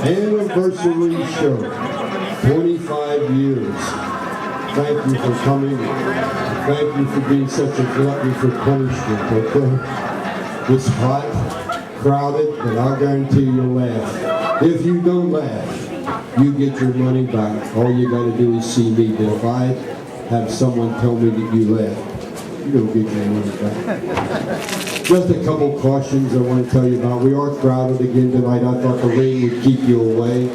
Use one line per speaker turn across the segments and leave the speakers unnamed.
Anniversary show, 25 years. Thank you for coming. Thank you for being such a glutton for punishment, okay? It's hot, crowded, but I'll guarantee you'll laugh. If you don't laugh, you get your money back. All you gotta do is see me. But if I have someone tell me that you laughed, you don't get your money back. Just a couple cautions I want to tell you about. We are crowded again tonight. I thought the rain would keep you away,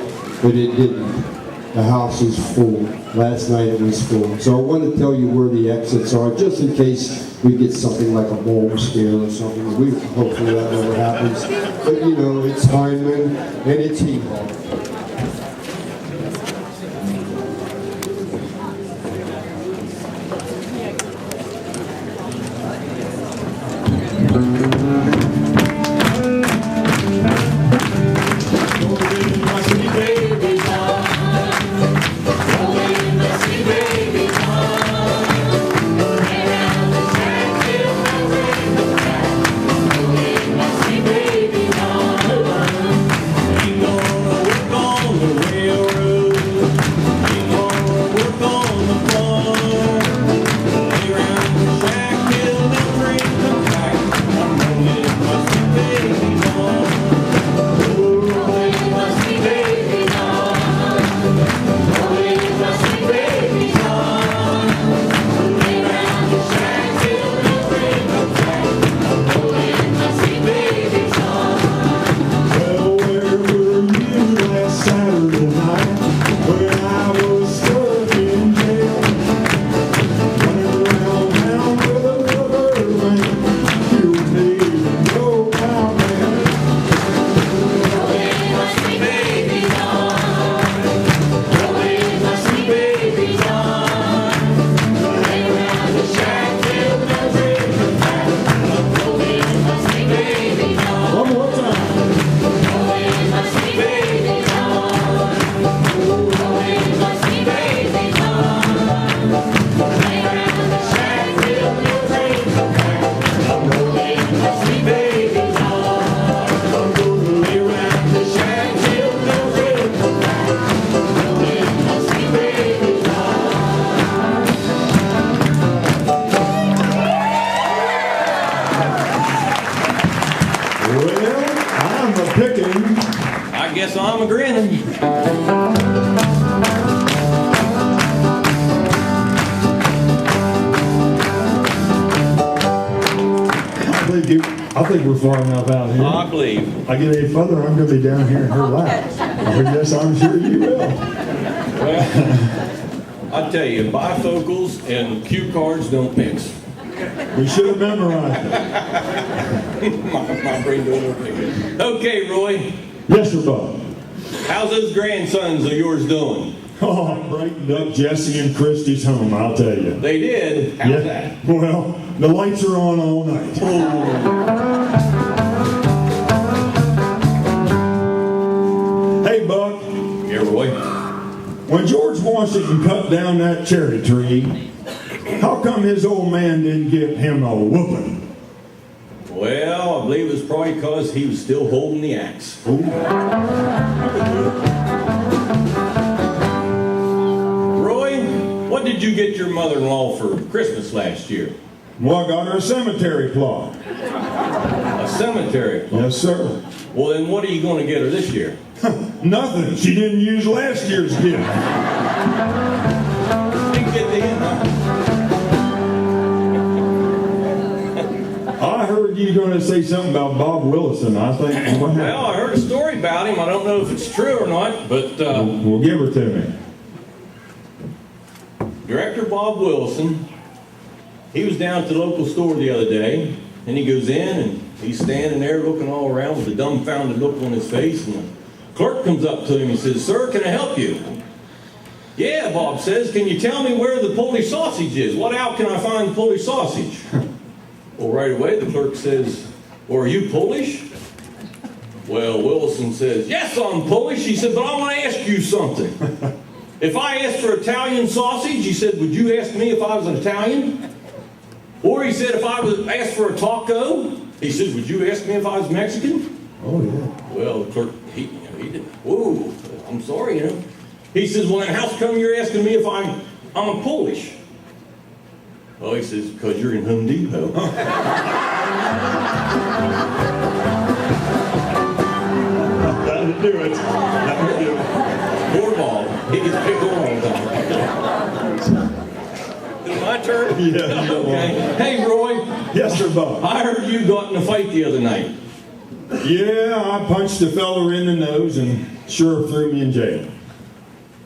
but it didn't. The house is full. Last night it was full. So I want to tell you where the exits are, just in case we get something like a bomb scare or something. Hopefully that never happens. But you know, it's Hyndman and it's Hee Haw.
I guess I'm a grinning.
I think we're far enough out here.
I believe.
I get any further, I'm going to be down here in her lap. Oh, yes, I'm sure you will.
Well, I tell you, bifocals and cue cards don't mix.
We should have memorized it.
my brain don't think. Okay, Roy.
Yes, sir, Bob.
How's those grandsons of yours doing?
Oh, brightened up Jesse and Christy's home, I'll tell you.
They did? How's that?
Well, the lights are on all night. Hey, Buck.
Yeah, Roy.
When George Washington cut down that cherry tree, how come his old man didn't give him a whooping?
Well, I believe it was probably because he was still holding the axe.
Ooh.
Roy, what did you get your mother-in-law for Christmas last year?
Well, I got her a cemetery plot.
A cemetery plot?
Yes, sir.
Well, then what are you going to get her this year?
Nothing. She didn't use last year's gift.
Didn't get the hint, huh?
I heard you going to say something about Bob Willison. I think. What happened?
Well, I heard a story about him. I don't know if it's true or not, but
Well, give her to me.
Director Bob Wilson, he was down at the local store the other day, and he goes in and he's standing there looking all around with a dumbfounded look on his face, and the clerk comes up to him and says, "Sir, can I help you?" "Yeah," Bob says, "can you tell me where the Polish sausage is? What out can I find the Polish sausage?" Well, right away the clerk says, "Well, are you Polish?" Well, Wilson says, "Yes, I'm Polish." He said, "But I want to ask you something. If I asked for Italian sausage," he said, "would you ask me if I was an Italian?" Or he said, "If I was asked for a taco," he said, "would you ask me if I was Mexican?"
Oh, yeah.
Well, the clerk, he didn't, whoa, I'm sorry, He says, well, then how come you're asking me if I'm Polish? Well, he says, because you're in Home Depot.
That'll do it. That'll do it.
Poor ball. He gets picked on all the time. Is it my turn?
Yeah.
Okay. Hey, Roy.
Yes, sir, Bob.
I heard you got in a fight the other night.
Yeah, I punched a fella in the nose and sure threw me in jail.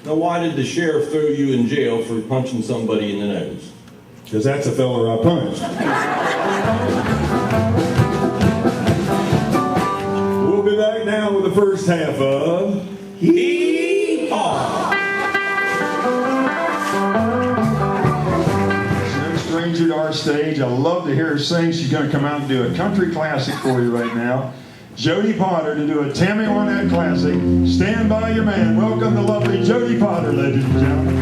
Now, why did the sheriff throw you in jail for punching somebody in the nose?
Because that's a fella I punched. We'll be back now with the first half of
Hee Haw!
No stranger to our stage. I love to hear her sing. She's going to come out and do a country classic for you right now. Jody Potter to do a Tammy Wynette classic. Stand by your man. Welcome the lovely Jody Potter, ladies and gentlemen.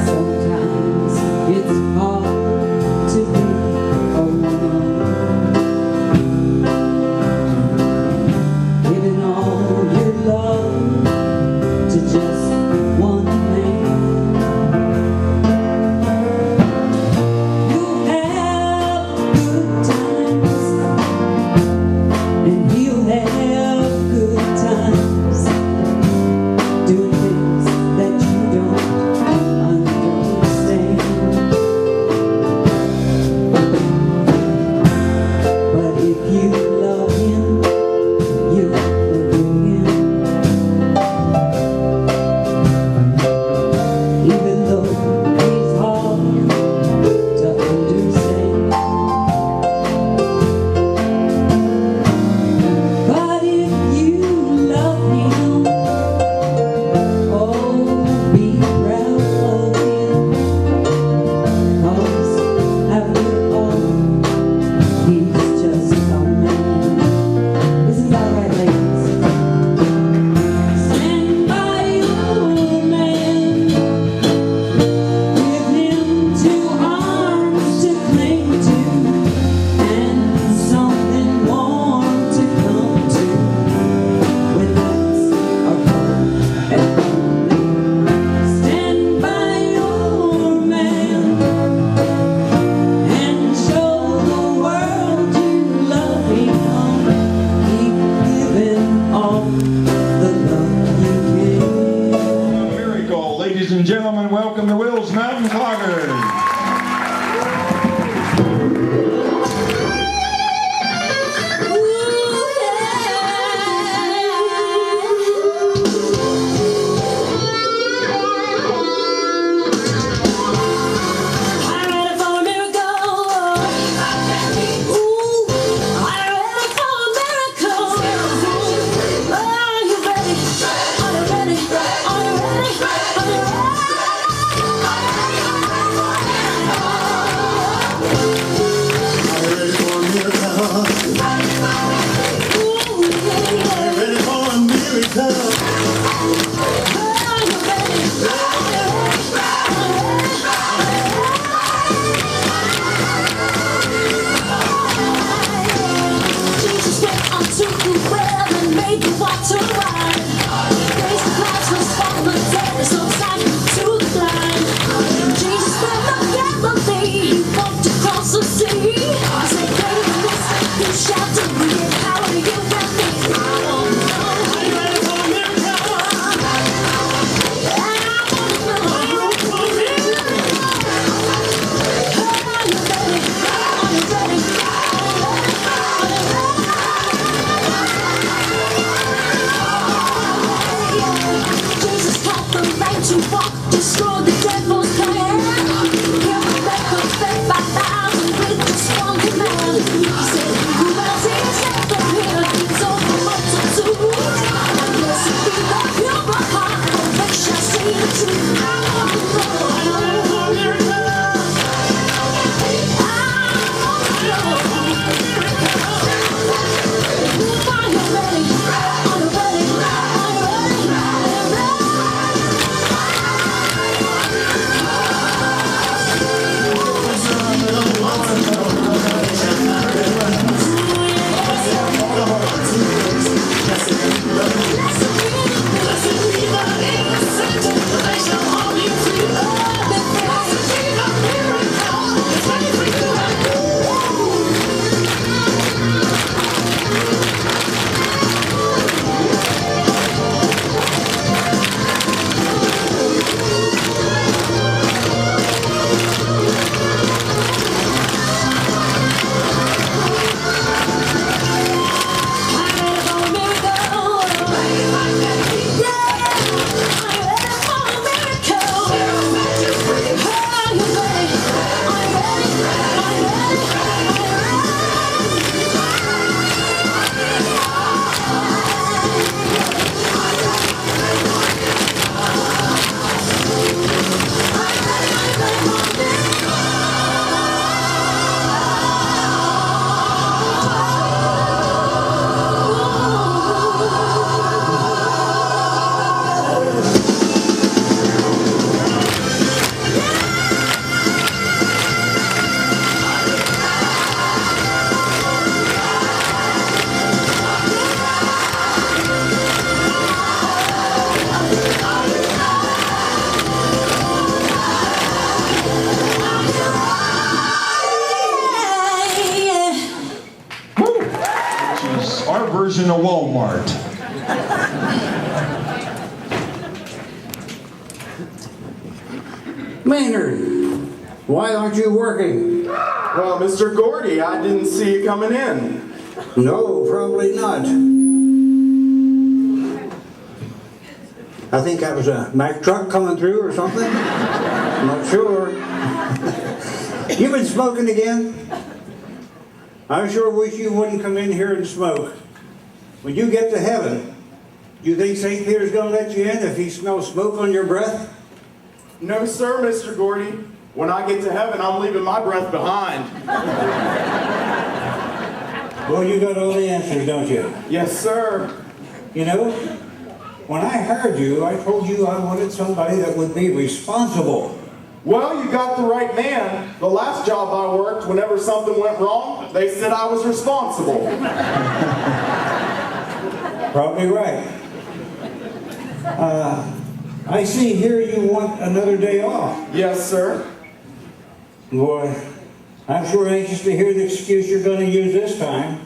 Sometimes it's hard to be alone, giving all your love to just one man. You'll have good times, and he'll have good times, doing things that you don't understand. But if you love him, you forgive him, even though he's hard to understand. But if you love him, oh, be proud of him, 'cause after all, he's just a man. Isn't that right, ladies? Stand by your man, give him 2 arms to cling to, and something warm to come to when nights are cold and lonely. Stand by your man and show the world you love him. Keep giving all the love you can.
A miracle. Ladies and gentlemen, welcome the Wills Mountain Cloggers.
I'm ready for a miracle. Ooh, I'm ready for a miracle. Are you ready? Are you ready? Are you ready? Are you ready?
version of Walmart.
Maynard, why aren't you working?
Well, Mr. Gordy, I didn't see you coming in.
No, probably not. I think that was a Mack truck coming through or something. I'm not sure. You been smoking again? I sure wish you wouldn't come in here and smoke. When you get to heaven, do you think St. Peter's going to let you in if he smells smoke on your breath?
No, sir, Mr. Gordy. When I get to heaven, I'm leaving my breath behind.
Well, you got all the answers, don't you?
Yes, sir.
You know, when I hired you, I told you I wanted somebody that would be responsible.
Well, you got the right man. The last job I worked, whenever something went wrong, they said I was responsible.
Probably right. I see here you want another day off.
Yes, sir.
Boy, I'm sure anxious to hear the excuse you're going to use this time.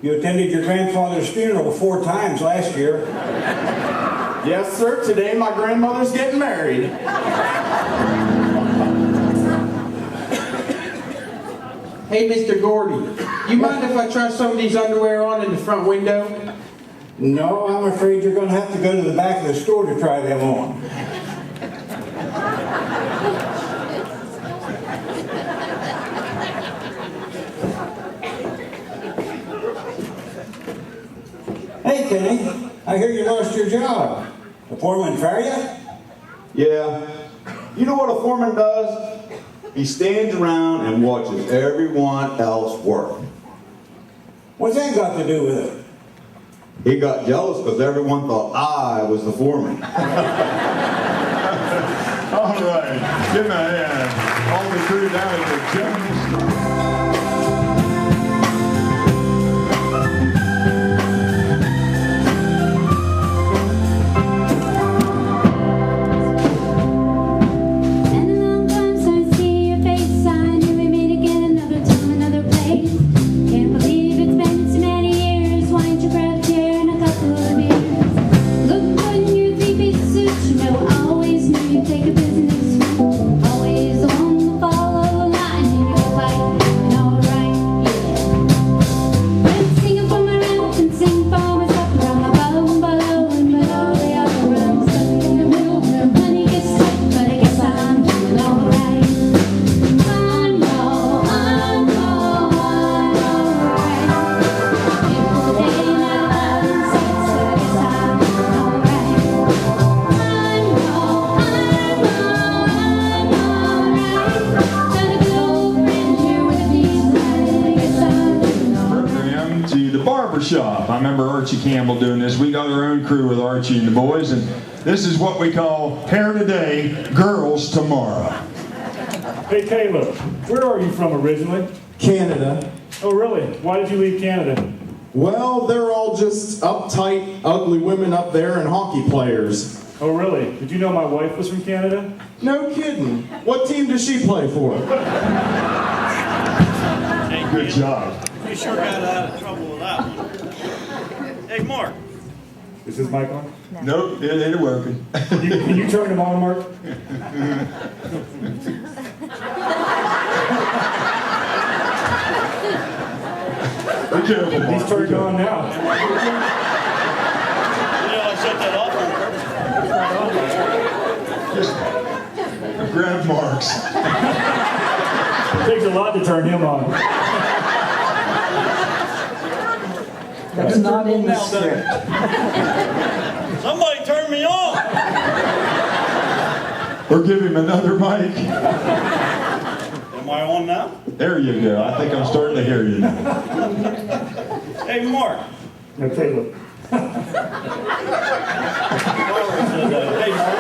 You attended your grandfather's funeral 4 times last year.
Yes, sir. Today my grandmother's getting married.
Hey, Mr. Gordy, you mind if I try some of these underwear on in the front window?
No, I'm afraid you're going to have to go to the back of the store to try them on. Hey, Kenny, I hear you lost your job. The foreman fire you?
Yeah. You know what a foreman does? He stands around and watches everyone else work.
What's that got to do with it?
He got jealous because everyone thought I was the foreman.
All right, give him a hand. All the crew down at the General Store. Shop. I remember Archie Campbell doing this. We got our own crew with Archie and the boys, and this is what we call Hair Today, Girls Tomorrow.
Hey Caleb, where are you from originally?
Canada.
Oh really? Why did you leave Canada?
Well, they're all just uptight, ugly women up there and hockey players.
Oh really? Did you know my wife was from Canada?
No kidding. What team does she play for?
Good job.
You sure got out of trouble with that one. Hey, Mark.
Is this mic on?
Nope, it ain't working.
Can you turn them on, Mark?
Be careful, Mark.
He's turned on now.
You know, I shut that off on purpose.
Just grab Mark's.
It takes a lot to turn him on.
That's not in the script.
Somebody turn me on.
Or give him another mic.
Am I on now?
There you go. I think I'm starting to hear you now.
Hey, Mark.
No, Caleb.
Hey, Mark.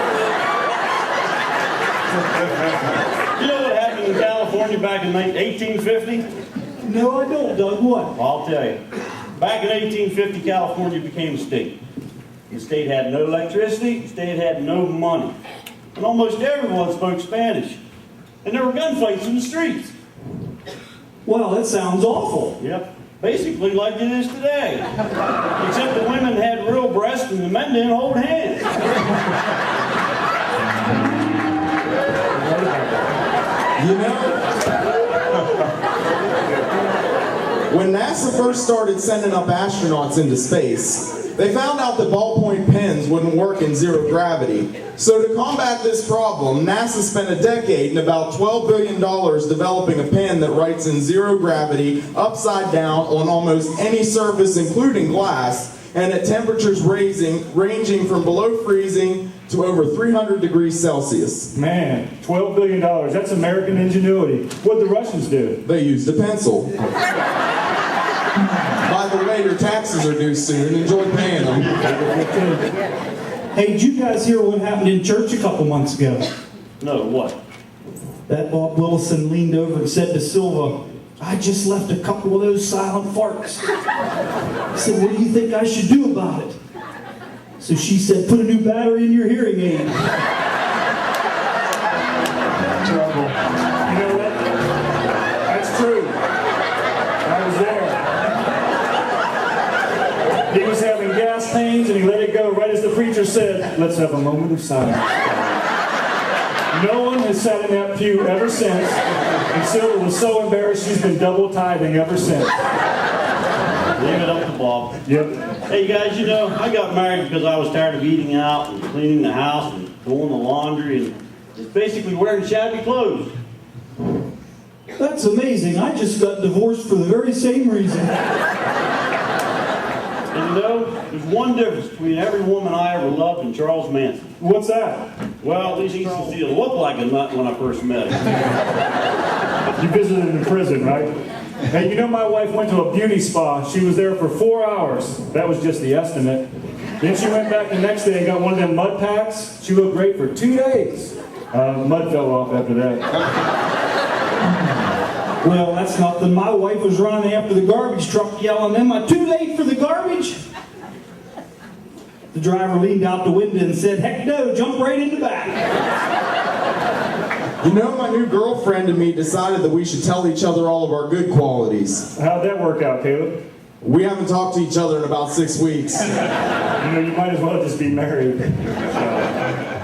You know what happened in California back in 1850?
No, I don't, Doug. What?
I'll tell you. Back in 1850, California became a state. The state had no electricity, the state had no money. And almost everyone spoke Spanish. And there were gunfights in the streets.
Well, that sounds awful.
Yep. basically like it is today. Except the women had real breasts and the men didn't hold hands.
You know, when NASA first started sending up astronauts into space, they found out that ballpoint pens wouldn't work in zero gravity. So to combat this problem, NASA spent a decade and about $12 billion developing a pen that writes in zero gravity, upside down, on almost any surface, including glass, and at temperatures ranging from below freezing to over 300 degrees Celsius.
Man, $12 billion. That's American ingenuity. What'd the Russians do?
They used a pencil. By the way, your taxes are due soon. Enjoy paying them.
Hey, did you guys hear what happened in church a couple months ago?
No, what?
That Bob Wilson leaned over and said to Silva, "I just left a couple of those silent farts." He said, "What do you think I should do about it?" So she said, "Put a new battery in your hearing aid."
Trouble. You know what? That's true. I was there. He was having gas pains and he let it go right as the preacher said, "Let's have a moment of silence." No one has sat in that pew ever since, and Silva was so embarrassed she's been double tithing ever since.
Leave it up to Bob.
Yep.
Hey guys, you know, I got married because I was tired of eating out and cleaning the house and doing the laundry and just basically wearing shabby clothes.
That's amazing. I just got divorced for the very same reason.
And you know, there's one difference between every woman I ever loved and Charles Manson.
What's that?
Well, at least he didn't look like a nut when I first met him.
You visited him in prison, right? Hey, you know my wife went to a beauty spa. She was there for 4 hours. That was just the estimate. Then she went back the next day and got one of them mud packs. She looked great for 2 days. Mud fell off after that.
Well, that's nothing. My wife was running after the garbage truck yelling, "Am I too late for the garbage?" The driver leaned out the window and said, "Heck no, jump right in the back."
You know, my new girlfriend and me decided that we should tell each other all of our good qualities.
How'd that work out, Caleb?
We haven't talked to each other in about 6 weeks.
You know, you might as well just be married.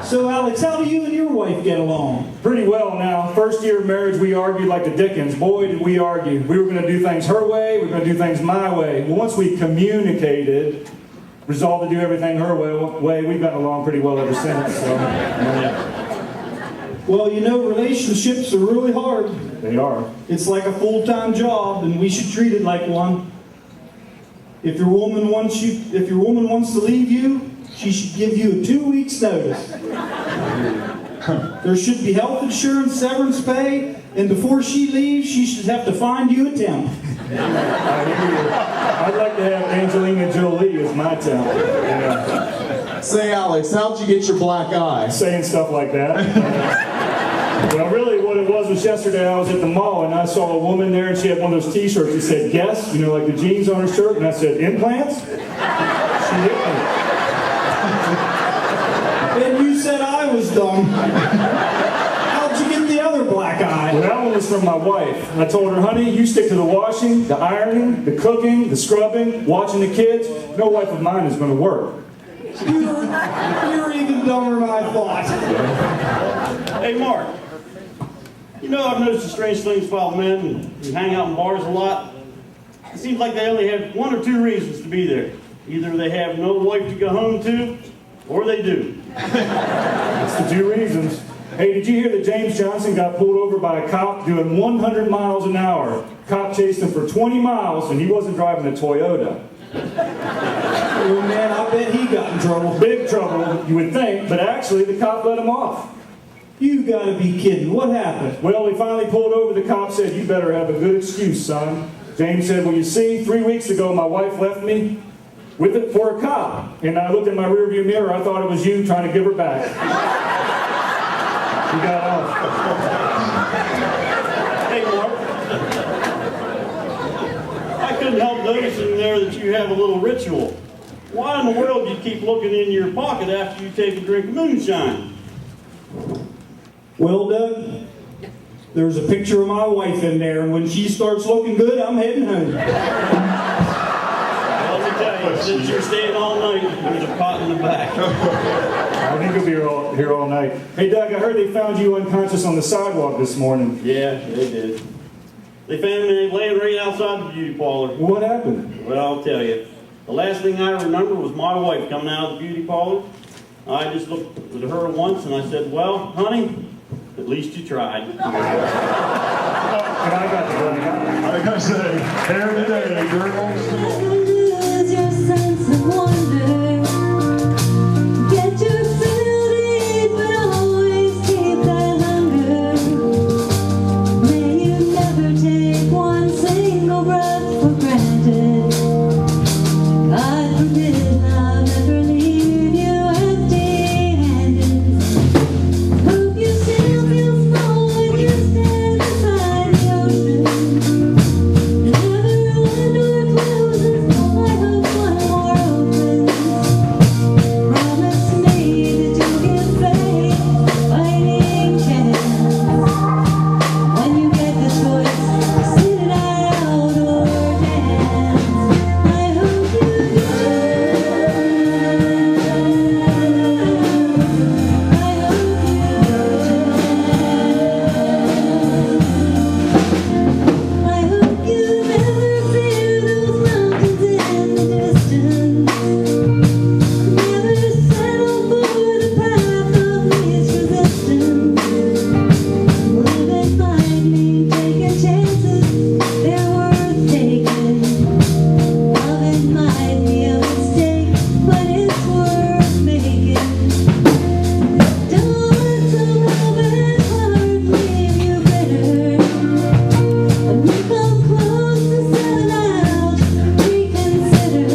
So, Alex, how do you and your wife get along?
Pretty well now. First year of marriage, we argued like the Dickens. Boy, did we argue. We were going to do things her way, we were going to do things my way. Well, once we communicated, resolved to do everything her way, we've gotten along pretty well ever since. So, yeah.
Well, you know, relationships are really hard.
They are.
It's like a full-time job, and we should treat it like one. If your woman wants to leave you, she should give you a 2 weeks notice. There should be health insurance, severance pay, and before she leaves, she should have to find you a temp.
I hear you. I'd like to have Angelina Jolie as my temp. Yeah.
Say, Alex, how'd you get your black eye?
Saying stuff like that. Well, really what it was yesterday I was at the mall and I saw a woman there and she had one of those t-shirts that said, "Guess," you know, like the jeans on her shirt, and I said, "Implants?" She hit me.
And you said I was dumb. How'd you get the other black eye?
Well, that one was from my wife. I told her, "Honey, you stick to the washing, the ironing, the cooking, the scrubbing, watching the kids. No wife of mine is going to work."
You're even dumber than I thought.
Hey, Mark. You know, I've noticed a strange thing about men who hang out in bars a lot. It seems like they only have one or two reasons to be there. Either they have no wife to go home to, or they do.
That's the two reasons. Hey, did you hear that James Johnson got pulled over by a cop doing 100 miles an hour? Cop chased him for 20 miles, and he wasn't driving a Toyota.
Oh, man, I bet he got in trouble.
Big trouble, you would think, but actually the cop let him off.
You gotta be kidding. What happened?
Well, he finally pulled over. The cop said, "You better have a good excuse, son." James said, "Well, you see, 3 weeks ago my wife left me with it for a cop. And I looked in my rearview mirror. I thought it was you trying to give her back." He got off.
Hey, Mark. I couldn't help noticing there that you have a little ritual. Why in the world do you keep looking in your pocket after you take a drink of moonshine?
Well, Doug, there's a picture of my wife in there, and when she starts looking good, I'm heading home.
Since you're staying all night, there's a cot in the back.
I think he'll be here all night. Hey, Doug, I heard they found you unconscious on the sidewalk this morning.
Yeah, they did. They found me laying right outside the beauty parlor.
What happened?
Well, I'll tell you. The last thing I remember was my wife coming out of the beauty parlor. I just looked at her once and I said, well, honey, at least you tried.
And I got the blame.
Like I say, hair today, girls.
Lose your sense of wonder. Get your fill to eat, but always keep that hunger. May you never take one single breath for granted. God forbid I'll never leave you empty-handed. Hope you still feel small when you stand beside the ocean. Never one door closes, I hope one more opens. Promise me that you'll give faith fighting chance. When you get the choice, sit it out or dance. I hope you do. I hope you never fear those mountains in the distance. Never settle for the path of least resistance. Living might mean taking chances, they're worth taking. Loving might be a mistake, but it's worth making. Don't let some loving heart leave you bitter. When you come close to selling out, reconsider.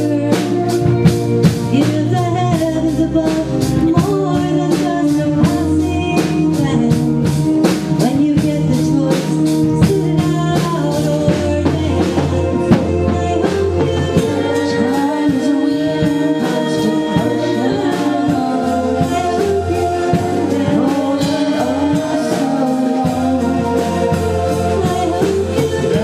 Give the heavens above more than just a passing glance. When you get the choice, sit it out or dance. I hope you do. Time is a wind, comes to ocean. I hope you do. Rolling on so long. I hope you do.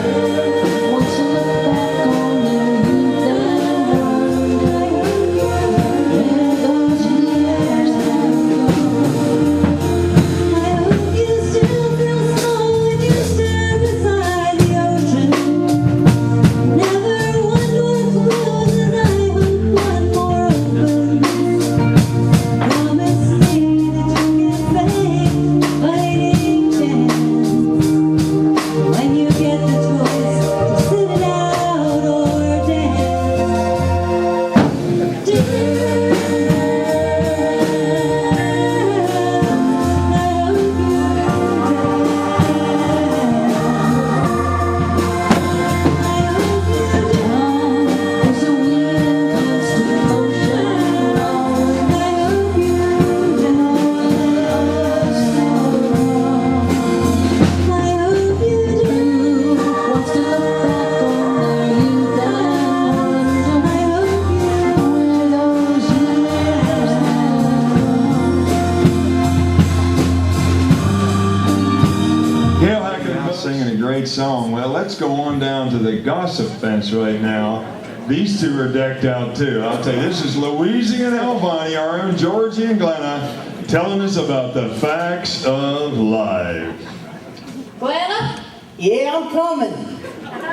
Once you look back on them, you then wonder. I hope you do. Where those years have gone. I hope you still feel small when you stand beside the ocean. Never one door closes, I hope one more opens. Promise me that you'll give faith fighting chance. When you get the choice, sit it out or
Gail Hackett singing a great song. Well, let's go on down to the gossip fence right now. These two are decked out too. I'll tell you, this is Louise and Elvani, our own Georgie and Glenna, telling us about the facts of life.
Glenna? Yeah, I'm coming.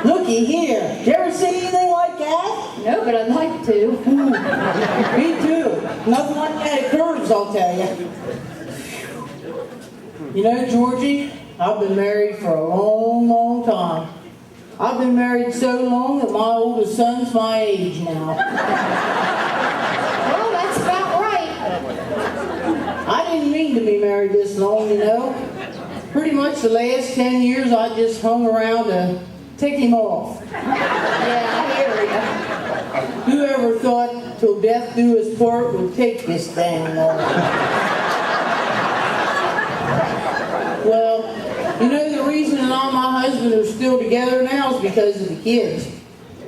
Looky here. Did you ever see anything like that?
No, but I'd like to.
Me too. Nothing like that occurs, I'll tell you. You know, Georgie, I've been married for a long, long time. I've been married so long that my oldest son's my age now.
Well, that's about right.
I didn't mean to be married this long, you know. Pretty much the last 10 years I just hung around to tick him off.
Yeah, I hear you.
Whoever thought till death do us part would take this thing long? Well, you know the reason that I and my husband are still together now is because of the kids.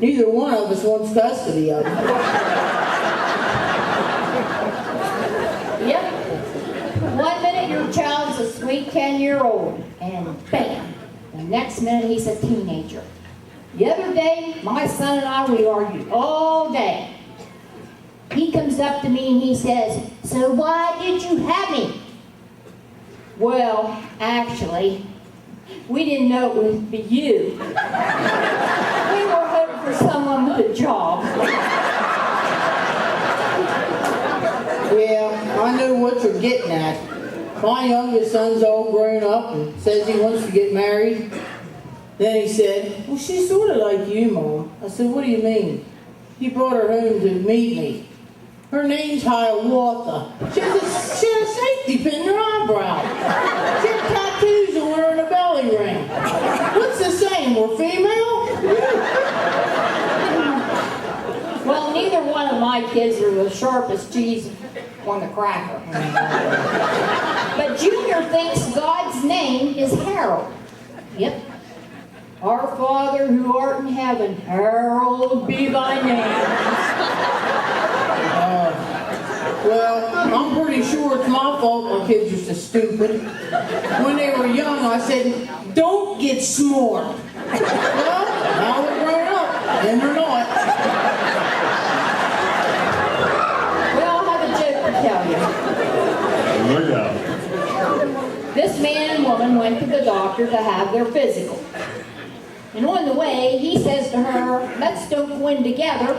Neither one of us wants custody of them.
Yep. 1 minute your child's a sweet 10-year-old, and bam, the next minute he's a teenager. The other day, my son and I, we argued all day. he comes up to me and he says, "So why did you have me?" Well, actually, we didn't know it would be you. We were hoping for someone with a job.
Yeah, I know what you're getting at. My youngest son's all grown up and says he wants to get married. Then he said, "Well, she's sort of like you, Mom." I said, "What do you mean?" He brought her home to meet me. Her name's Hiawatha. She had a safety pin in her eyebrow. She had tattoos on her and a belly ring. What's the same? We're female?
Well, neither one of my kids are the sharpest cheese on the cracker. But Junior thinks God's name is Harold. Yep. Our Father who art in heaven, hallowed be thy name.
Well, I'm pretty sure it's my fault my kids are so stupid. When they were young, I said, "Don't get smart." Well, now they're grown up, and they're not.
Well, I have a joke to tell you.
Look out.
This man and woman went to the doctor to have their physical. And on the way, he says to her, "Let's go in together.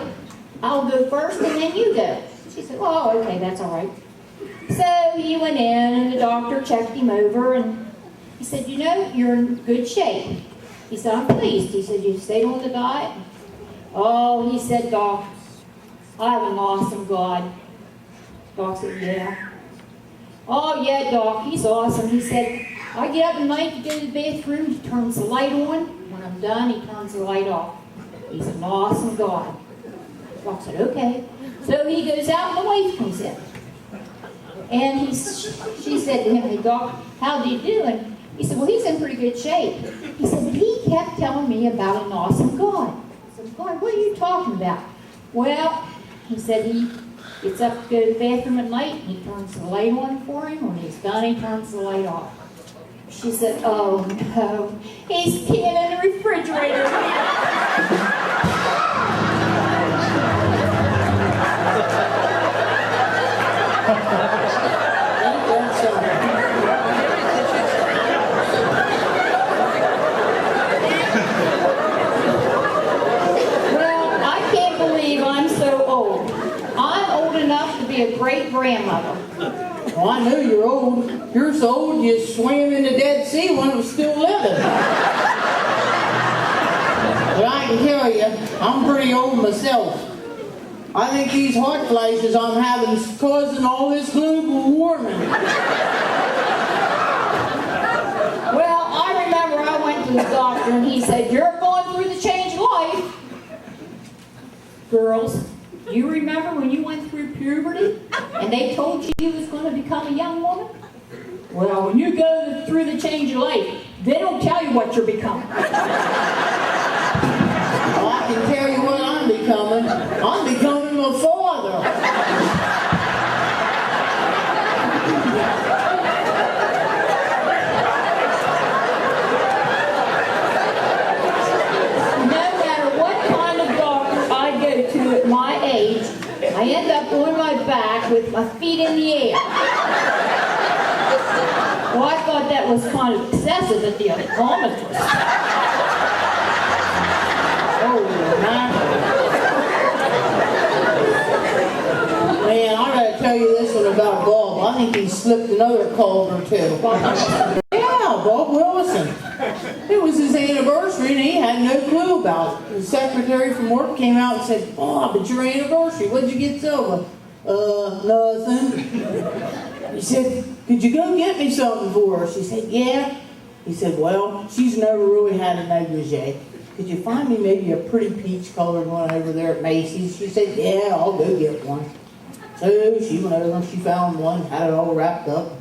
I'll go first and then you go." She said, "Oh, okay, that's all right." So he went in and the doctor checked him over and he said, "You know, you're in good shape." He said, "I'm pleased." He said, "You stayed on the diet?" "Oh," he said, "Doc, I have an awesome God." Doc said, "Yeah." "Oh, yeah, Doc, he's awesome." He said, "I get up at night to go to the bathroom, he turns the light on. When I'm done, he turns the light off. He's an awesome God." Doc said, "Okay." So he goes out and the wife comes in. And she said to him, "Hey, Doc, how's he doing?" He said, "Well, he's in pretty good shape." He said, "But he kept telling me about an awesome God." I said, "God, what are you talking about?" "Well," he said, "he gets up to go to the bathroom at night, and he turns the light on for him. When he's done, he turns the light off." She said, "Oh, no, he's peeing in the refrigerator." Well, I can't believe I'm so old. I'm old enough to be a great-grandmother.
Well, I know you're old. You're so old you swam in the Dead Sea when it was still living. But I can tell you, I'm pretty old myself. I think these hot flashes I'm having is causing all this global warming.
Well, I remember I went to the doctor and he said, "You're going through the change of life." Girls, do you remember when you went through puberty and they told you was going to become a young woman? Well, when you go through the change of life, they don't tell you what you're becoming.
Well, I can tell you what I'm becoming. I'm becoming my father.
No matter what kind of doctor I go to at my age, I end up on my back with my feet in the air. Well, I thought that was kind of excessive at the optometrist.
Oh, man, I gotta tell you this one about Bob. I think he slipped another cold or two. Yeah, Bob Willison. It was his anniversary and he had no clue about it. The secretary from work came out and said, "Bob, it's your anniversary. What'd you get Silva?" Nothing." He said, "Could you go get me something for her?" She said, "Yeah." He said, "Well, she's never really had a negligee. Could you find me maybe a pretty peach-colored one over there at Macy's?" She said, "Yeah, I'll go get one." So she went over and she found one, had it all wrapped up.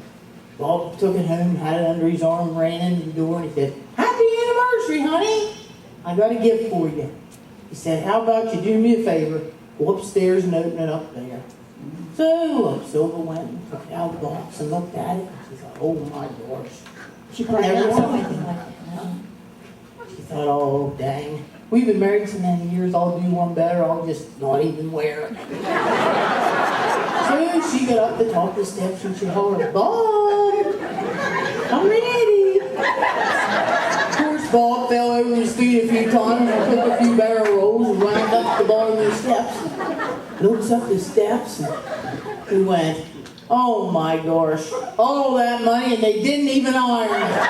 Bob took it home, had it under his arm, ran into the door, and he said, "Happy anniversary, honey. I got a gift for you." He said, "How about you do me a favor? Go upstairs and open it up there." So Silva went and took it out of the box and looked at it. She thought, "Oh my gosh."
She probably
Never
done
saw
something
anything
like
like that. She thought, "Oh, dang. We've been married so many years, I'll do one better, I'll just not even wear it. So she got up to top of the steps and she hollered, Bob, I'm ready. Of course, Bob fell over his feet a few times and took a few barrel rolls and wound up the bottom of the steps. Looks up the steps and he went, oh my gosh, all that money and they didn't even iron it.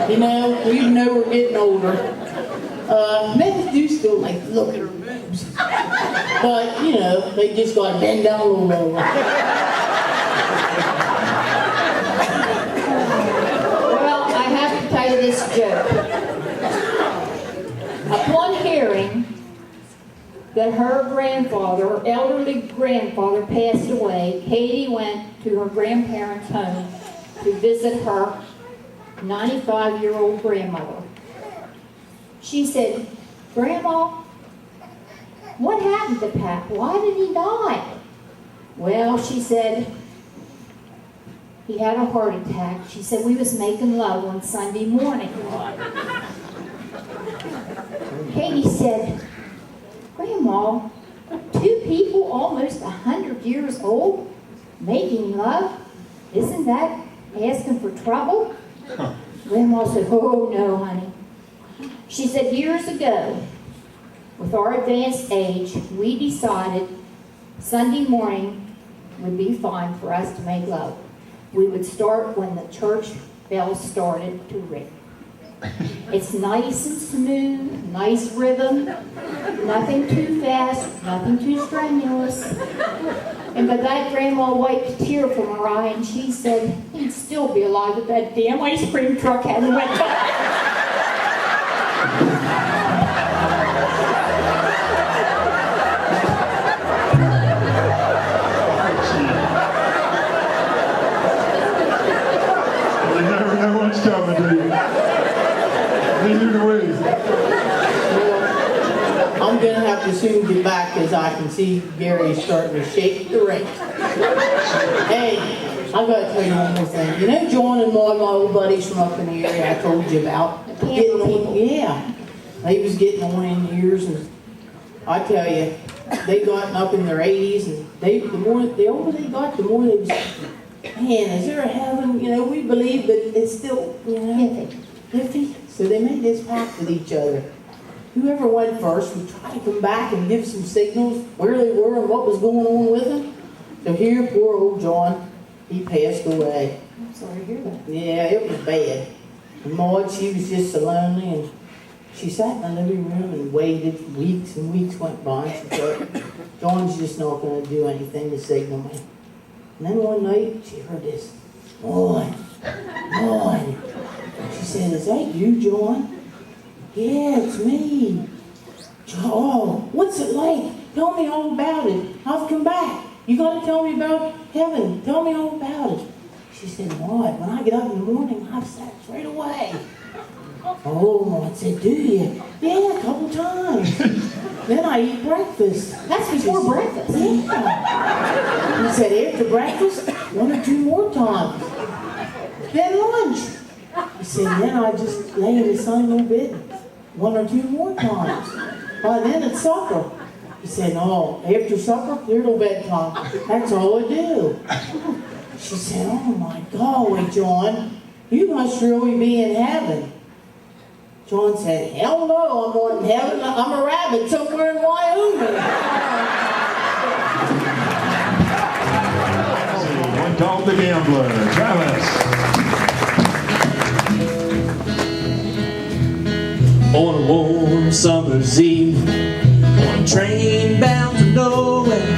You know, we know we're getting older. Men do still like to look at her boobs. But, you know, they just got to bend down a little lower.
Well, I have to tell you this joke. Upon hearing that her grandfather, her elderly grandfather, passed away, Katie went to her grandparents' home to visit her 95-year-old grandmother. She said, Grandma, what happened to Pap? Why did he die? Well, she said, he had a heart attack. She said, we was making love on Sunday morning. Katie said, Grandma, 2 people almost 100 years old making love? Isn't that asking for trouble? Grandma said, oh no, honey. She said, years ago, with our advanced age, we decided Sunday morning would be fine for us to make love. We would start when the church bells started to ring. It's nice and smooth, nice rhythm, nothing too fast, nothing too strenuous. And by that, Grandma wiped a tear from her eye and she said, he'd still be alive if that damn ice cream truck hadn't went by.
You never know what's coming, do you? Neither do we.
I'm going to have to soon get back because I can see Gary starting to shake the rake. Hey, I've got to tell you one more thing. You know John and my old buddies from up in the area I told you about? Getting on, yeah. They was getting on in years and I tell you, they got up in their 80s and the older they got, the more they was, man, is there a heaven? You know, we believe, but it's still, you know, iffy. So they made this pact with each other. Whoever went first would try to come back and give some signals where they were and what was going on with them. So here, poor old John, he passed away.
I'm sorry to hear that.
Yeah, it was bad. And Maud, she was just so lonely, and she sat in the living room and waited. Weeks and weeks went by, and she thought, John's just not going to do anything to signal me. And then one night, she heard this, Maud. She said, is that you, John? Yeah, it's me. Oh, what's it like? Tell me all about it. I've come back. You got to tell me about heaven. Tell me all about it. She said, Maud, when I get up in the morning, I've sat straight away. Oh, Maud said, do you? Yeah, a couple times. Then I eat breakfast.
That's before breakfast.
Yeah. He said, after breakfast, 1 or 2 more times. Then lunch. He said, then I just lay in the sun a little bit, 1 or 2 more times. By then it's supper. He said, no, after supper, clear till bedtime. That's all I do. She said, oh my golly, John, you must really be in heaven. John said, hell no, I'm not in heaven. I'm a rabbit somewhere in Wyoming.
One called the gambler, Travis.
On a warm summer's eve, on a train bound to nowhere,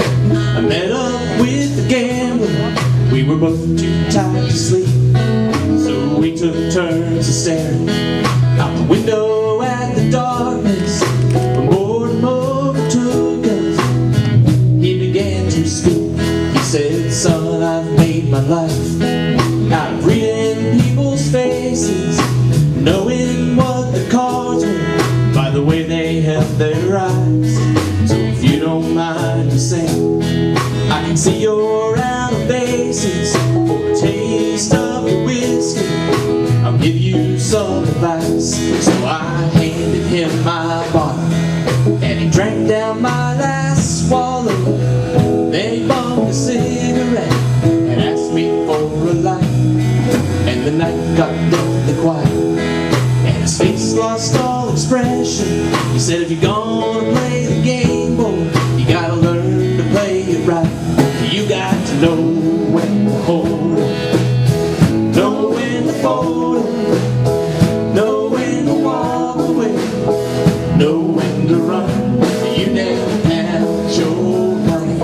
I met up with the gambler. We were both too tired to sleep, so we took turns of staring out the window at the darkness. When boredom overtook us, he began to speak. He said, son, I've made my life out of reading people's faces. of their eyes. So if you don't mind me saying, I can see you're out of bases for a taste of your whiskey. I'll give you some advice. So I handed him my bottle, and he drank down my last swallow. Then he bummed a cigarette and asked me for a light. And the night got deathly quiet, and his face lost all expression. He said, if you're gonna play the game, boy, you gotta learn to play it right. You got to know when to hold it, know when to fold it, know when to walk away, know when to run. You never have your money.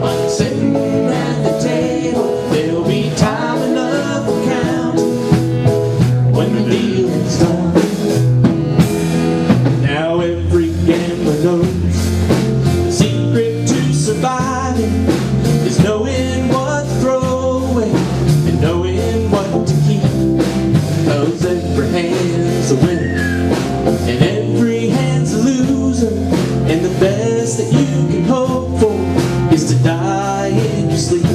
When you're sitting at the table, there'll be time enough for counting when the deal is done. Now every gambler knows the secret to surviving is knowing what to throw away and knowing what to keep. 'Cause every hand's a winner and every hand's a loser, and the best that you can hope for is to die in your sleep.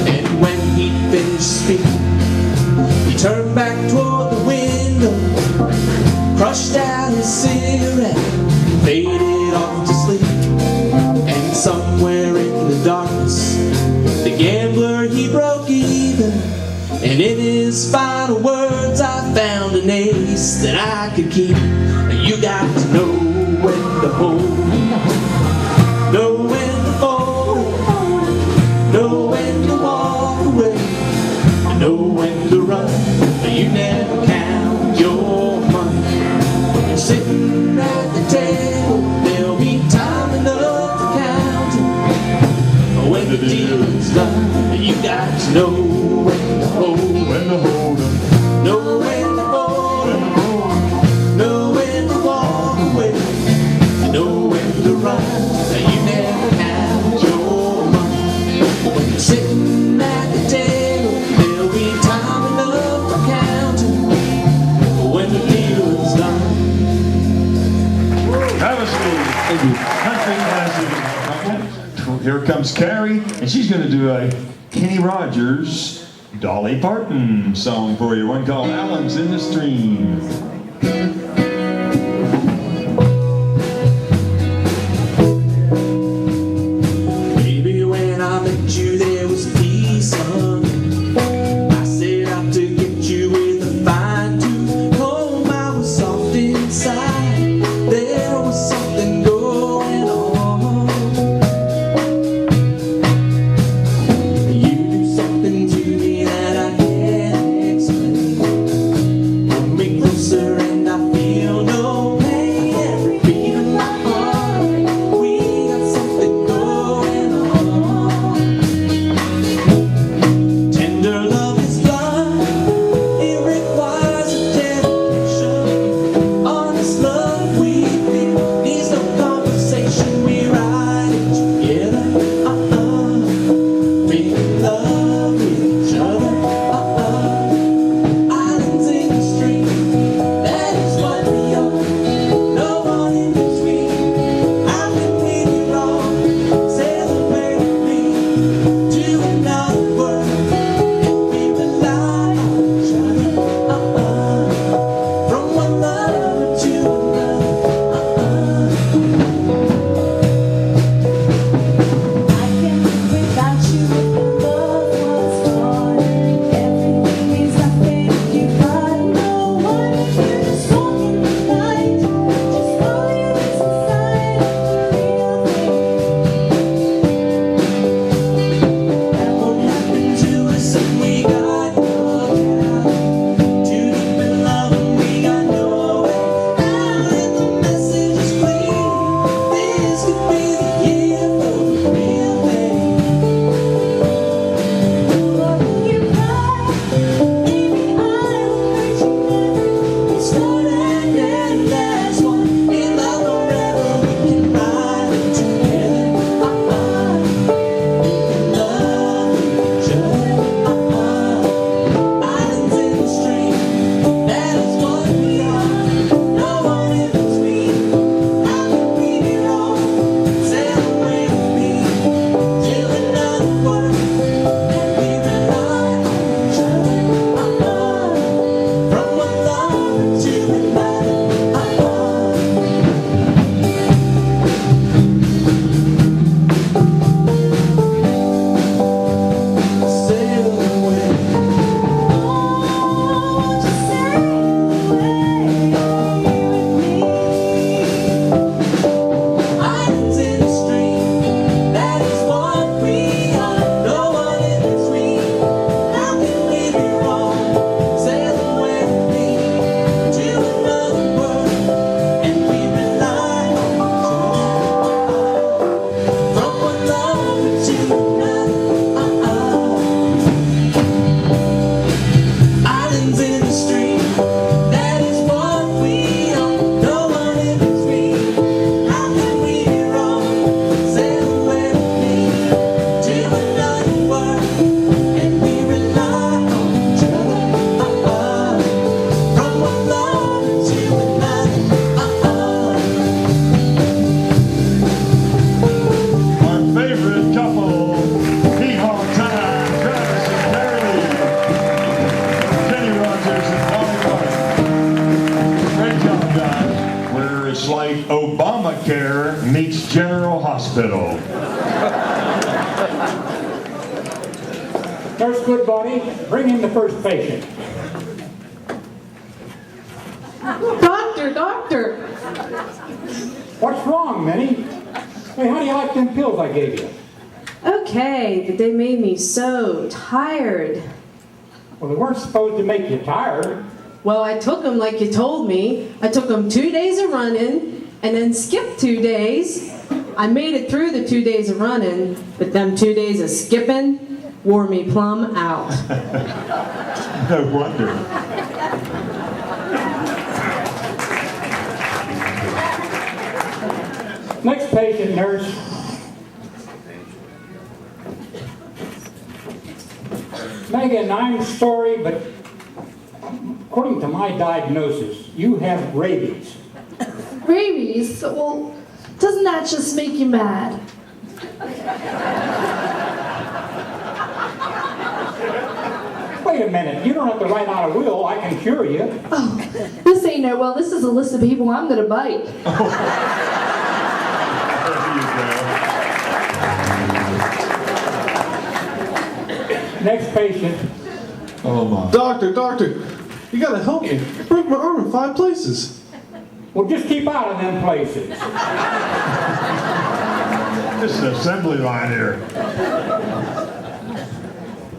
And when he finished speaking, he turned back toward the window, crushed out his cigarette, faded off to sleep. And somewhere in the darkness, the gambler, he broke even. And in his final words, I found an ace that I could keep. You got to know when to hold, know when to fold, know when to walk away, know when to run. You never count your money. When you're sitting at the table, there'll be time enough for counting when the deal is done. You got to know when to hold, when to hold 'em, know when to fold 'em, know when to walk away, know when to run. You never have your money. When you're sitting at the table, there'll be time enough for counting when the deal is done.
Travesty. Country classic. Here comes Carrie, and she's going to do a Kenny Rogers, Dolly Parton song for you. One called Allen's in the Stream.
Baby, when I met you, there was peace, son. I set out to get you with a fine tooth comb. I was soft inside. There was something going on. You do something to me that I can't explain. Pull me closer
much like Obamacare meets General Hospital.
Nurse Goodbody, bring in the first patient.
Doctor!
What's wrong, Minnie? Hey, how do you like them pills I gave you?
Okay, but they made me so tired.
Well, they weren't supposed to make you tired.
Well, I took them like you told me. I took them 2 days of running, and then skipped 2 days. I made it through the 2 days of running, but them 2 days of skipping wore me plumb out.
No wonder.
Next patient, nurse. Megan, I'm sorry, but according to my diagnosis, you have rabies.
Rabies? Well, doesn't that just make you mad?
Wait a minute, you don't have to write out a will, I can cure you.
Oh, this ain't no well, this is a list of people I'm gonna bite.
Next patient.
Oh my.
Doctor, you gotta help me. I broke my arm in 5 places.
Well, just keep out of them places.
This is an assembly line here.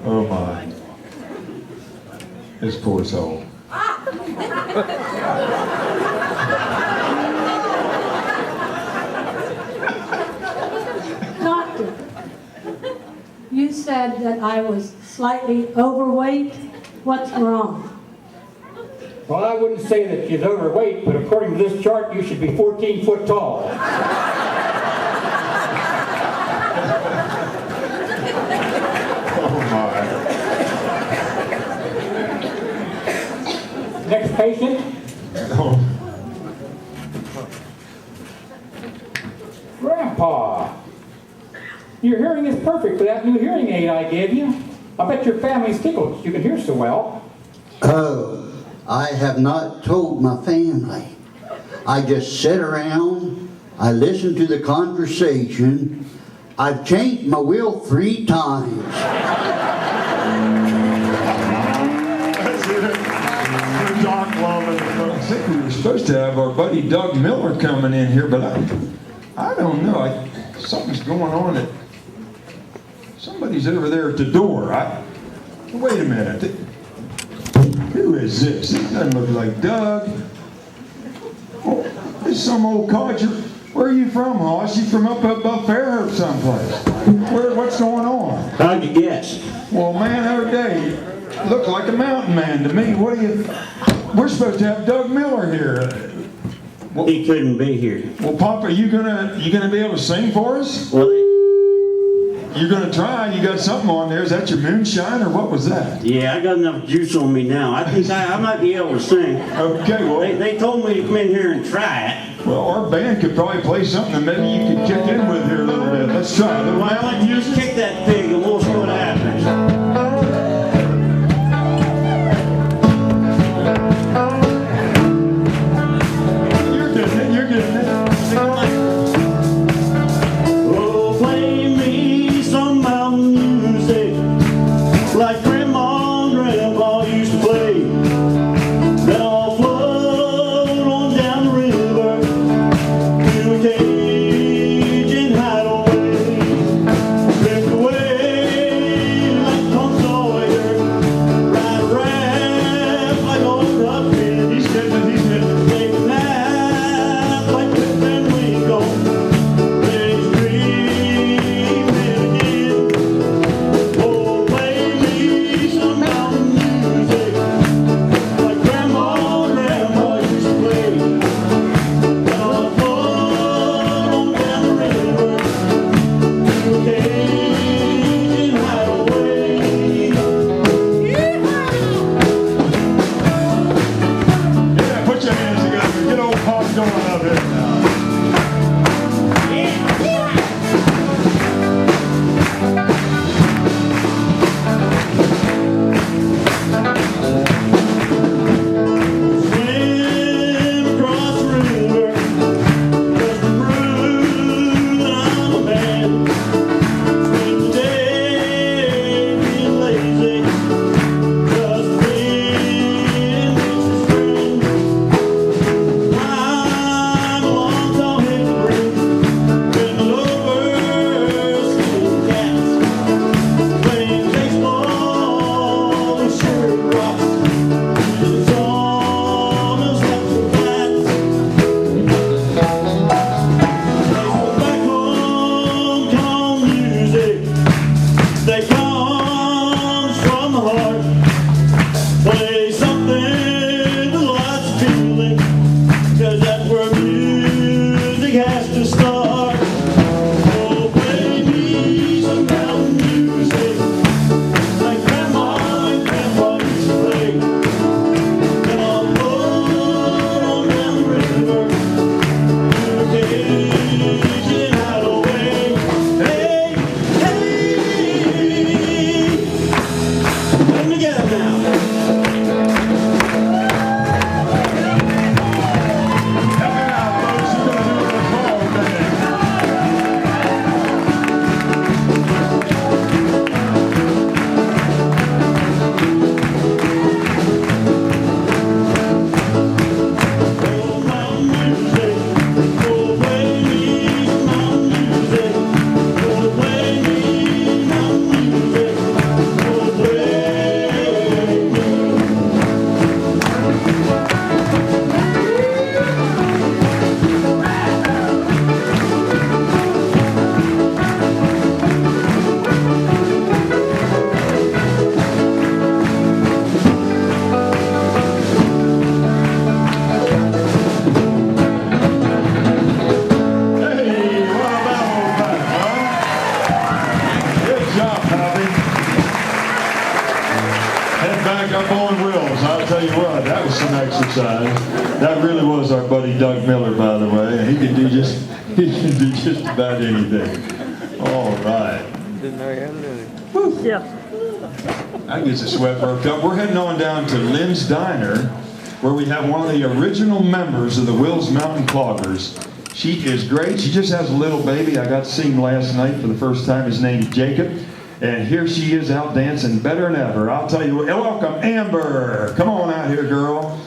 Oh my. This poor soul.
Doctor, you said that I was slightly overweight. What's wrong?
Well, I wouldn't say that she's overweight, but according to this chart, you should be 14 foot tall. Next patient. Grandpa, your hearing is perfect with that new hearing aid I gave you. I bet your family's tickled. You can hear so well.
Oh, I have not told my family. I just sit around, I listen to the conversation. I've changed my will 3 times.
Doc Lawler. I think we were supposed to have our buddy Doug Miller coming in here, but I don't know. Something's going on. Somebody's over there at the door. Wait a minute. Who is this? This doesn't look like Doug. Oh, this is some old codger. Where are you from, Hoss? You from up above Fairhope someplace? What's going on?
How'd you guess?
Well, man, our day looked like a mountain man to me. We're supposed to have Doug Miller here.
Well, he couldn't be here.
Well, Papa, you gonna be able to sing for us?
Well,
you're gonna try. You got something on there. Is that your moonshine or what was that?
yeah, I got enough juice on me now. I think I might be able to sing.
Okay, well.
They told me to come in here and try it.
Well, our band could probably play something that maybe you could kick in with here a little bit. Let's try.
Why don't you just kick that pig and we'll see what happens.
You're getting it.
Oh, play me some mountain music like Grandma and Grandpa used to play. Then I'll float on down the river to a Cajun hideaway. Drift away
our buddy Doug Miller, by the way, and he can do just about anything. All right.
Yeah.
That gets a sweat worked up. We're heading on down to Lynn's Diner, where we have one of the original members of the Wills Mountain Cloggers. She is great. She just has a little baby. I got to see him last night for the first time. His name's Jacob. And here she is out dancing better than ever. I'll tell you what. Welcome, Amber. Come on out here, girl.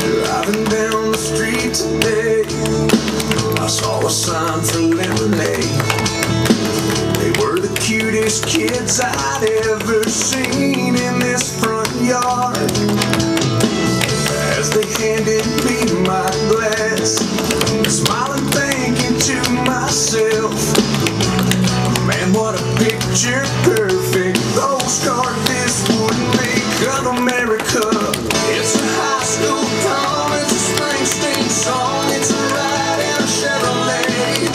Driving down the street today, I saw a sign for lemonade. They were the cutest kids I'd ever seen in this front yard. As they handed me my glass, smiling thinking to myself, man, what a picture perfect postcard this would make of America. It's a high school prom, it's a Springsteen song, it's a ride in a Chevrolet.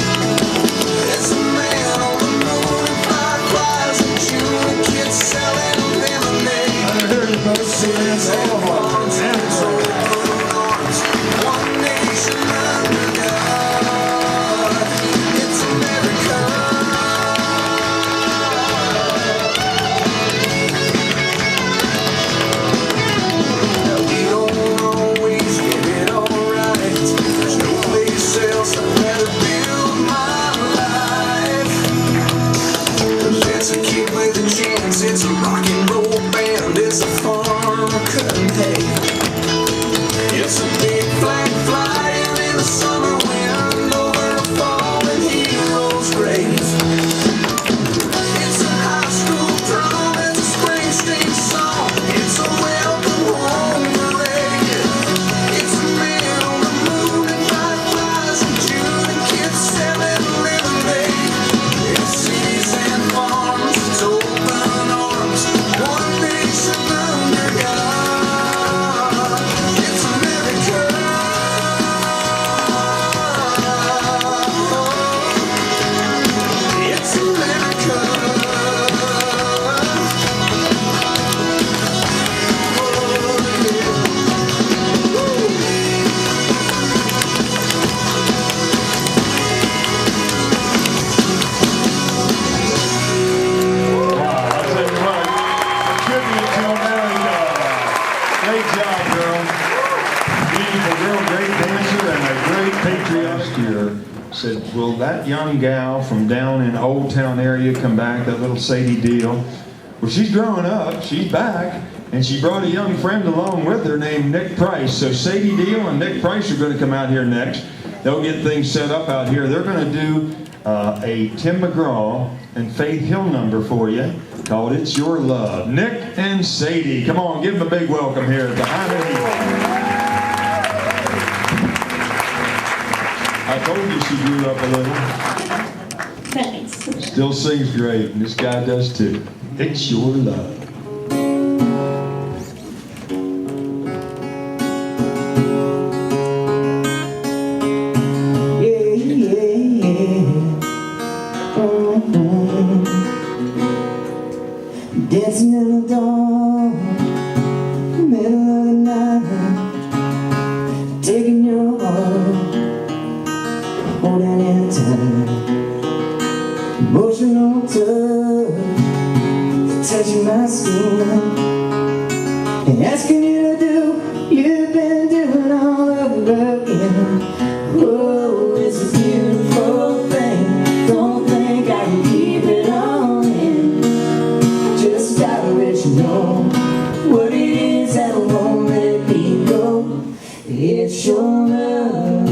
It's a man on the moon and fireflies in June, and kids selling lemonade. I heard you both singing all arms and open arms, one nation under God. It's America. We don't always get it all right. There's no place else I'd rather build my life. 'Cause it's a kid with a chance, it's a rock and roll band, it's a farmer cutting hay. It's a big flag flying in the summer wind over a fallen hero's grave. It's a high school prom, it's a Springsteen song, it's a welcome home parade. It's a man on the moon and fireflies in June, and kids selling lemonade. It's cities and farms, it's open arms, one nation under God. It's America. It's America.
I'll tell you what, tribute to America. Great job, girl. Beautiful girl, great dancer, and a great patriot here. Said, will that young gal from down in Old Town area come back, that little Sadie Deal? Well, she's growing up, she's back, and she brought a young friend along with her named Nick Price. So Sadie Deal and Nick Price are going to come out here next. They'll get things set up out here. They're going to do a Tim McGraw and Faith Hill number for you called It's Your Love. Nick and Sadie, come on, give them a big welcome here at the Hyndman. I told you she grew up a little.
Thanks.
Still sings great, and this guy does too. It's Your Love.
Dancing in the dark, middle of the night, taking your heart, holding it tight, emotional touch, touching my skin, and asking you to do, you've been doing all over again. Oh, it's a beautiful thing, don't think I can keep it all in. Just gotta let you know what it is that won't let me go. It's your love,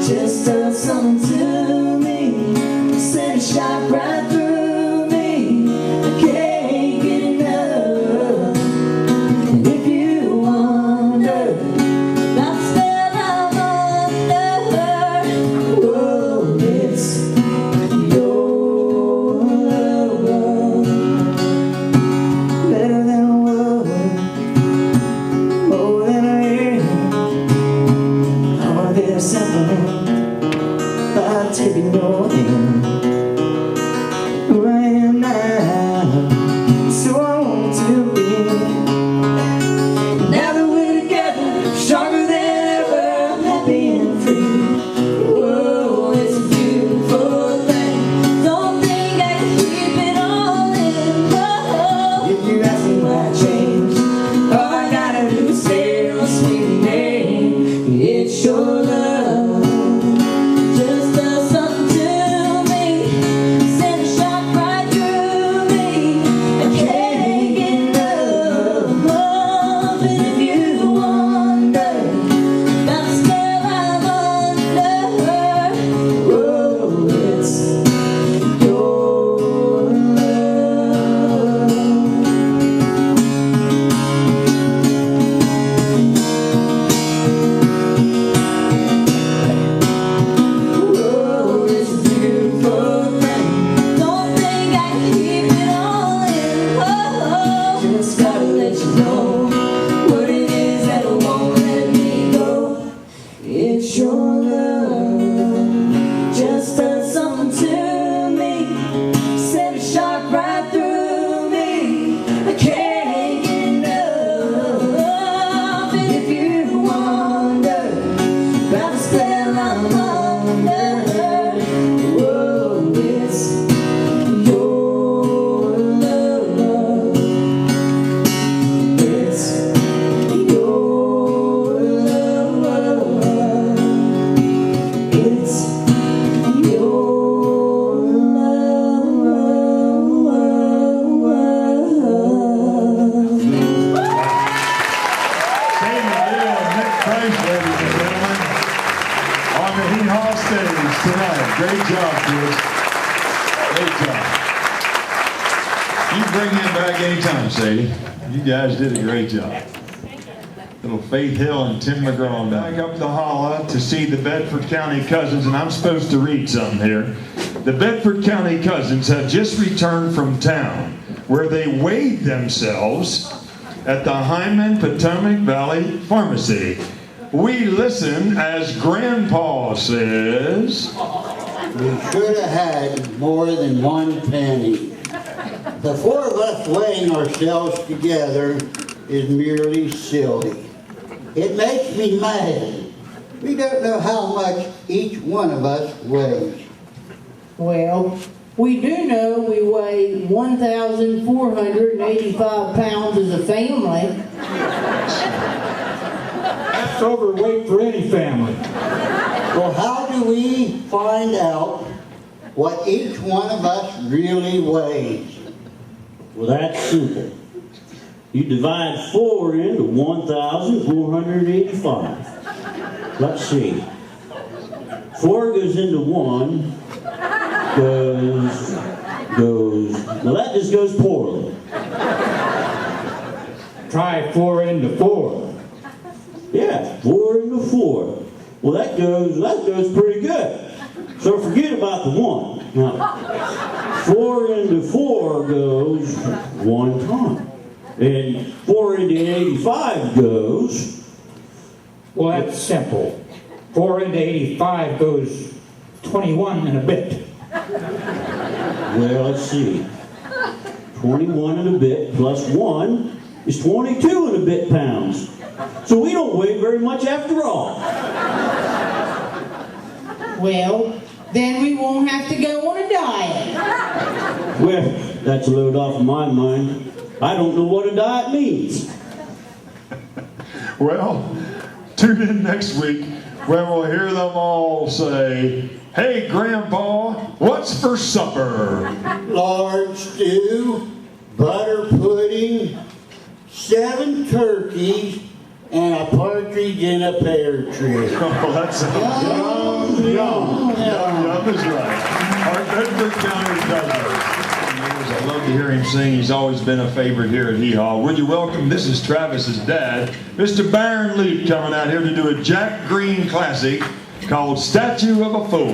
just does something to me, send a shot right through me. I can't get enough. And if you wonder, I'm still under. Oh, it's your love. Better than a word, more than a year. All this
simple by taking your hand. Who I am now, so I want to be. Now that we're together, stronger than ever, happy and free. Whoa, it's a beautiful thing. Don't think I can keep it all in. Whoa. If you ask me why I changed, all I gotta do is say your sweet name. It's your love. Just does something to me. Send a shot right through me. I can't get enough. And if you wonder about the spell I'm under, oh, it's your love. Oh, it's a beautiful thing. Don't think I can keep it all in. Oh, just gotta let you know what it is that won't let me go. It's your love. Just does something to me. Send a shot right through me. I can't get enough. And if you wonder about the spell I'm under, whoa, it's your love. It's your love. It's
Praise, ladies and gentlemen, on the Hee Haw stage tonight. Great job, kids. Great job. You bring him back anytime, Sadie. You guys did a great job. Little Faith Hill and Tim McGraw back up the holla to see the Bedford County Cousins, and I'm supposed to read something here. The Bedford County Cousins have just returned from town, where they weighed themselves at the Hyndman Potomac Valley Pharmacy. We listen as Grandpa says,
We should have had more than one penny. The four of us weighing ourselves together is merely silly. It makes me mad. We don't know how much each one of us weighs.
Well, we do know we weigh 1,485 pounds as a family.
That's overweight for any family.
Well, how do we find out what each one of us really weighs?
Well, that's simple. You divide 4 into 1,485. Let's see. 4 goes into 1, goes, well, that just goes poorly.
Try 4 into 4.
Yeah, 4 into 4. Well, that goes pretty good. So forget about the 1. Now, 4 into 4 goes 1 time. And 4 into 85 goes...
Well, that's simple. 4 into 85 goes 21 and a bit.
Well, let's see. 21 and a bit plus 1 is 22 and a bit pounds. So we don't weigh very much after all.
Well, then we won't have to go on a diet.
Well, that's a load off of my mind. I don't know what a diet means.
Well, tune in next week when we'll hear them all say, "Hey, Grandpa, what's for supper?"
Large stew, butter pudding, 7 turkeys, and a partridge in a pear tree.
Oh, that's yum, yum. Yum is right. Our Bedford County Cousins. I love to hear him sing. He's always been a favorite here at Hee Haw. Would you welcome, this is Travis's dad, Mr. Baron Leap, coming out here to do a Jack Green classic called Statue of a Fool.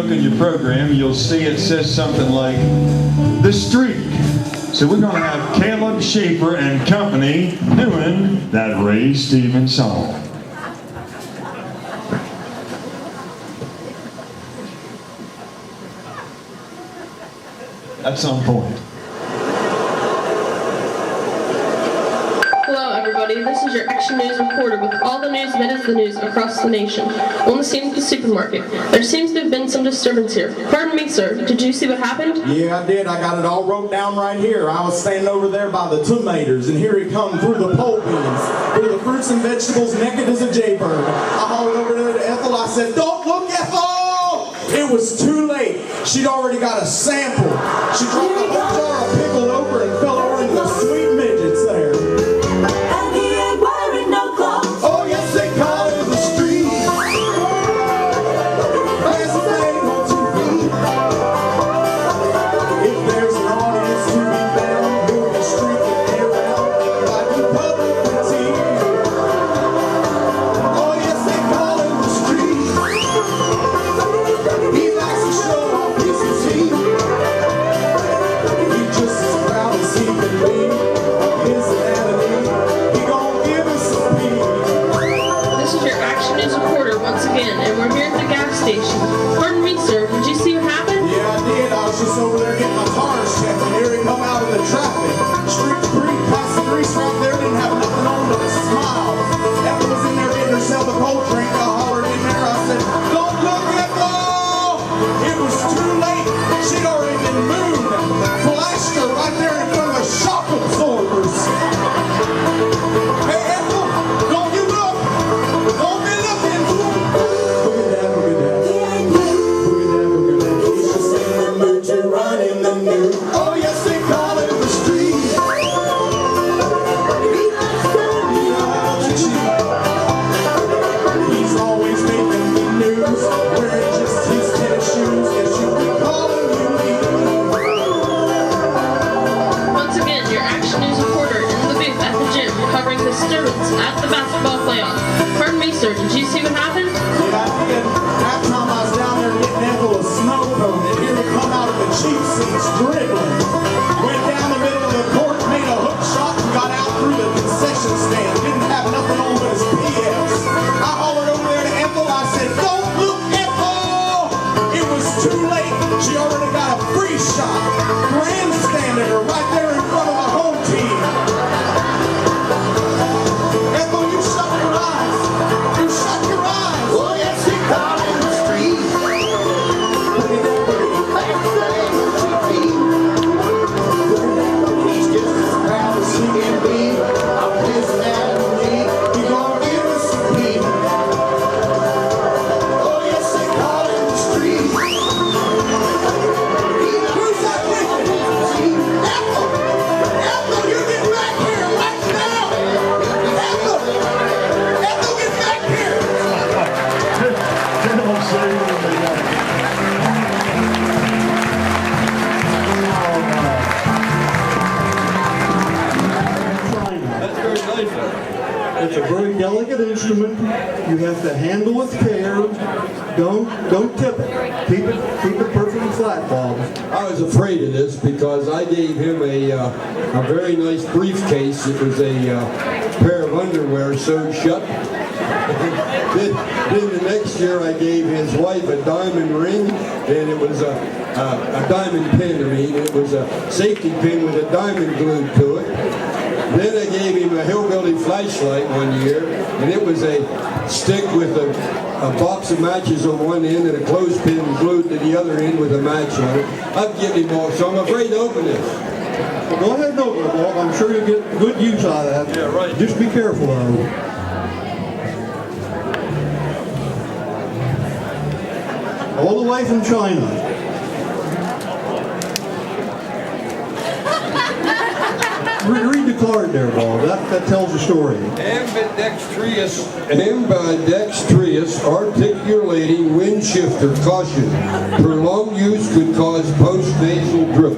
look in your program, you'll see it says something like The Streak. So we're going to have Caleb Schaefer and company doing that Ray Stevens song. At some point.
Hello everybody, this is your Action News reporter with all the news that is the news across the nation. On the scene at the supermarket, there seems to have been some disturbance here. Pardon me, sir, did you see what happened?
Yeah, I did. I got it all wrote down right here. I was standing over there by the tomatoes, and here he come through the pole beans, through the fruits and vegetables, naked as a jaybird. I hauled over there to Ethel. I said, "Don't look, Ethel!" It was too late. She'd already got a sample. She dropped a whole jar of pickled over and fell over into the sweet midgets there.
And he ain't wearing no clothes.
Oh, yes, they call it the street. There's a name on TV. If there's an audience to be found, he'll be streaking around like a publicity. Oh, yes, they call it the street. He likes to show off his teeth. He's just as proud as he can be. His anatomy, he gon' give us some peace.
This is your Action News reporter once again, and we're here at the gas station. Pardon me, sir, did you see what happened?
Yeah, I did. I was just over there getting my tires checked, and here he come out of the traffic. Street debris, past the grease right there, didn't have nothing on but a smile. Ethel was in there getting herself a cold drink. I hollered in there. I said, "Don't look, Ethel!" It was too late. She'd already been moved. Flashed her right there in front of the shock absorbers. Hey, Ethel, don't you look. Don't be looking. Look at that, look at that. Look at that. He's just in the mood to run in the nude. Oh, yes, they call it the street. He's always making the news, wearing just his tennis shoes. Yes, you can call him unique.
Once again, your Action News reporter in the booth at the gym covering the disturbance at the basketball playoff. Pardon me, sir, did you see what happened?
Yeah, I did. Halftime I was down there getting Ethel a snow cone, and here he come out of the cheap seats dribbling. Went down the middle of the court, made a hook shot, and got out through the concession stand. Didn't have nothing on but his PFs. I hollered over there to Ethel. I said, "Don't look, Ethel!" It was too late. She already got a free shot. Grandstanding her right there in front of the home team. Ethel, you shut your eyes. You shut your eyes. Oh, yes, he called in the street. Look at that, look at that. He's just as proud as he can be. Of his anatomy, he gon' give us some peace. Oh, yes, they call in the street. Who's that with you? Ethel! Ethel, you get back here right now! Ethel! Ethel, get back here!
It's a very delicate instrument. You have to handle with care. Don't tip it. Keep it perfectly flat, Bob.
I was afraid of this because I gave him a very nice briefcase. It was a pair of underwear sewed shut. Then the next year I gave his wife a diamond ring, and it was a diamond pin. It was a safety pin with a diamond glued to it. Then I gave him a hillbilly flashlight one year, and it was a stick with a box of matches on one end and a clothespin glued to the other end with a match on it. I've given him all, so I'm afraid to open this.
Well, go ahead and open it, Bob. I'm sure you'll get good use out of that.
Yeah, right.
Just be careful, though. All the way from China. Read the card there, Bob. That tells the story.
Ambidextrous articulating wind shifter. Caution. Prolonged use could cause postnasal drip.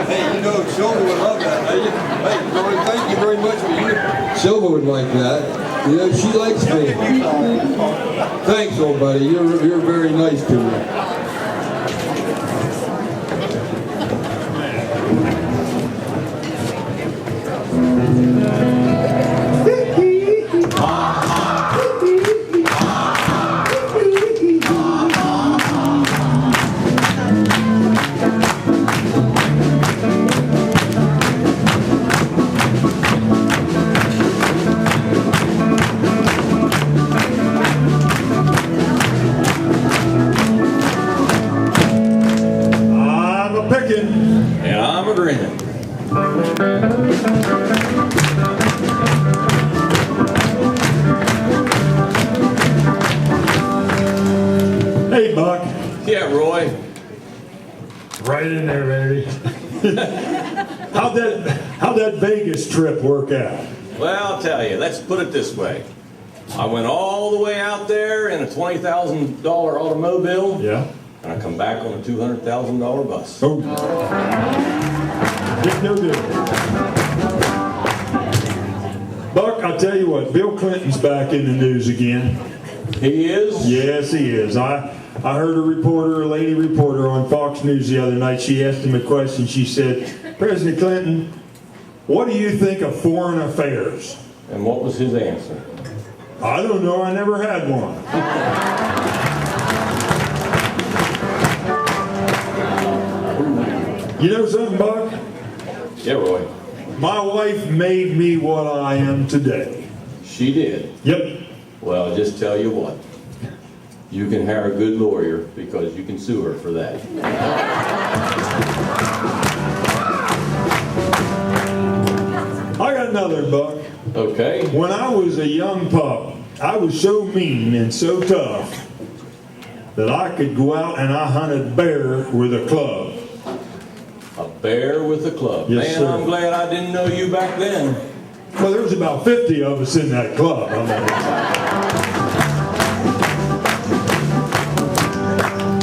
Hey, you know, Silver would love that. Hey, Dory, thank you very much for you. Silver would like that. You know, she likes me. Thanks, old buddy. You're very nice to me.
I'm a picking.
And I'm a grinning.
Hey, Buck.
Yeah, Roy.
Right in there, Randy. How'd that Vegas trip work out?
Well, I'll tell you, let's put it this way. I went all the way out there in a $20,000 automobile.
Yeah.
And I come back on a $200,000 bus.
Oh. Didn't know that. Buck, I'll tell you what, Bill Clinton's back in the news again.
He is?
Yes, he is. I heard a lady reporter on Fox News the other night. She asked him a question. She said, President Clinton, what do you think of foreign affairs?
And what was his answer?
I don't know. I never had one. You know something, Buck?
Yeah, Roy.
My wife made me what I am today.
She did?
Yep.
Well, I'll just tell you what. You can hire a good lawyer because you can sue her for that.
I got another, Buck.
Okay.
When I was a young pup, I was so mean and so tough that I could go out and I hunted bear with a club.
A bear with a club.
Yes,
Man,
sir.
I'm glad I didn't know you back then.
Well, there was about 50 of us in that club.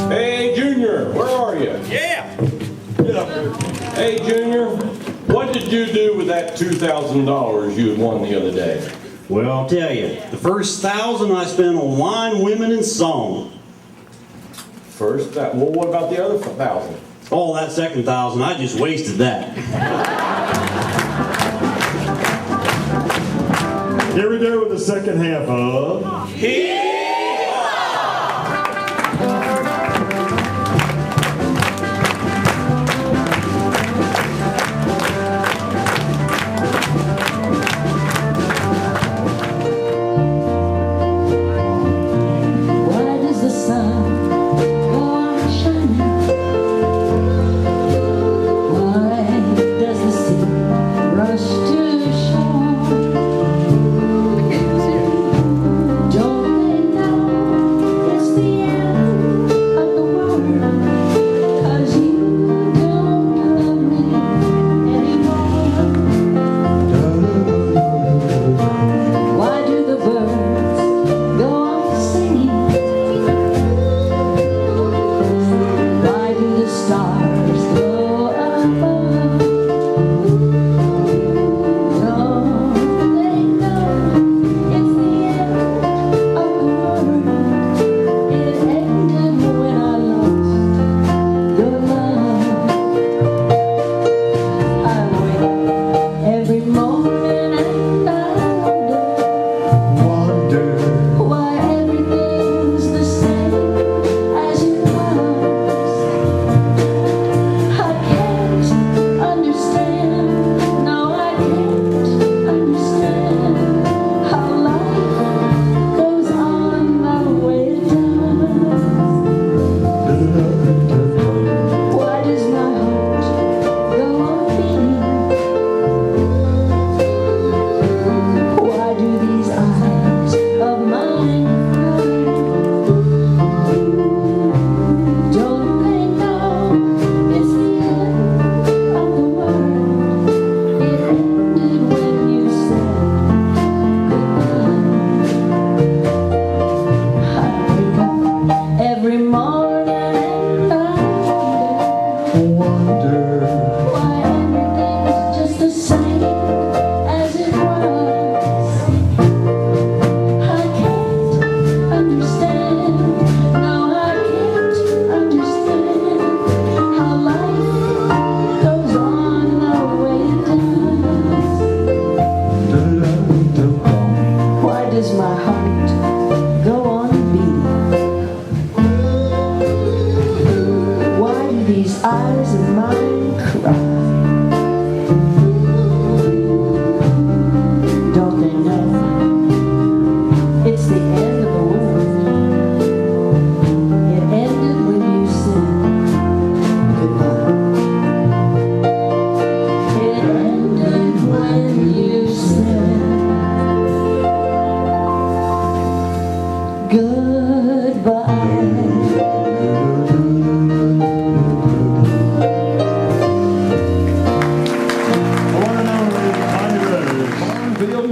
Hey, Junior, where are you?
Yeah.
Get up here.
Hey, Junior, what did you do with that $2,000 you had won the other day?
Well, I'll tell you, the first 1,000 I spent on wine, women, and song.
Well, what about the other 1,000?
Oh, that second 1,000, I just wasted that.
Here we go with the second half of
Hee Haw!
Why does the sun go on shining? Why does the sea rush to shore? Don't they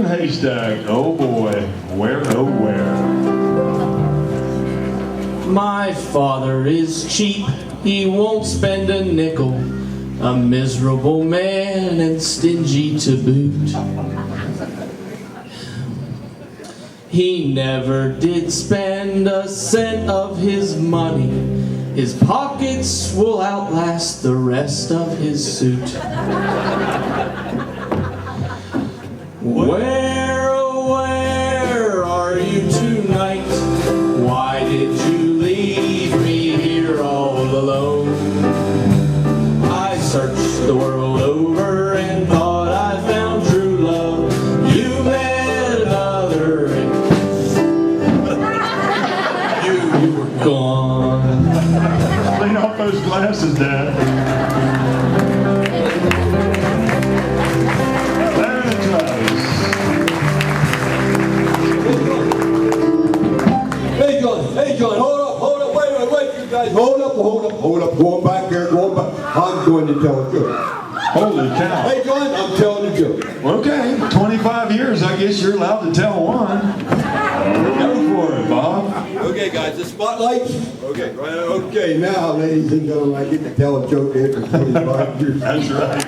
haystack. Oh boy, where, oh where.
My father is cheap, he won't spend a nickel. A miserable man and stingy to boot. He never did spend a cent of his money. His pockets will outlast the rest of his suit. Where, oh where are you tonight? Why did you leave me here all alone? I searched the world over and thought I found true love. You met another and you were gone.
Clean off those glasses, Dad. There it goes.
Hey John, hold up, wait, you guys, hold up, going back there, I'm going to tell a joke.
Holy cow.
Hey John, I'm telling a joke.
Okay, 25 years, I guess you're allowed to tell one. Go for it, Bob.
Okay guys, the spotlights. Okay, now ladies and gentlemen, I get to tell a joke after 25 years.
That's right.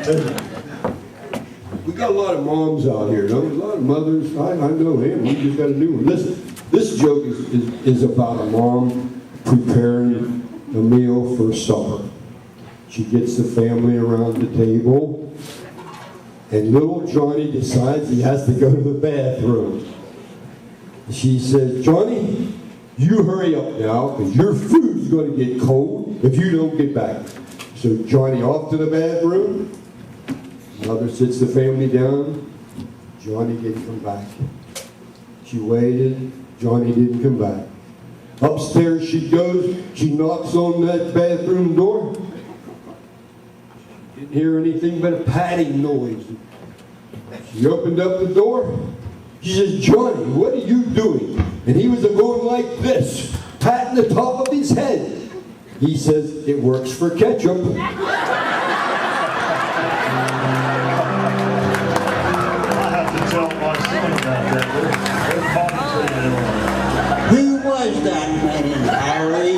We got a lot of moms out here, don't we? A lot of mothers. I know him. We just got a new one. Listen, this joke is about a mom preparing a meal for supper. She gets the family around the table, and little Johnny decides he has to go to the bathroom. She says, Johnny, you hurry up now, because your food's going to get cold if you don't get back. So Johnny off to the bathroom. Mother sits the family down. Johnny didn't come back. She waited. Johnny didn't come back. Upstairs she goes. She knocks on that bathroom door. Didn't hear anything but a patting noise. She opened up the door. She says, Johnny, what are you doing? And he was going like this, patting the top of his head. He says, it works for ketchup.
Who was that man, Harry?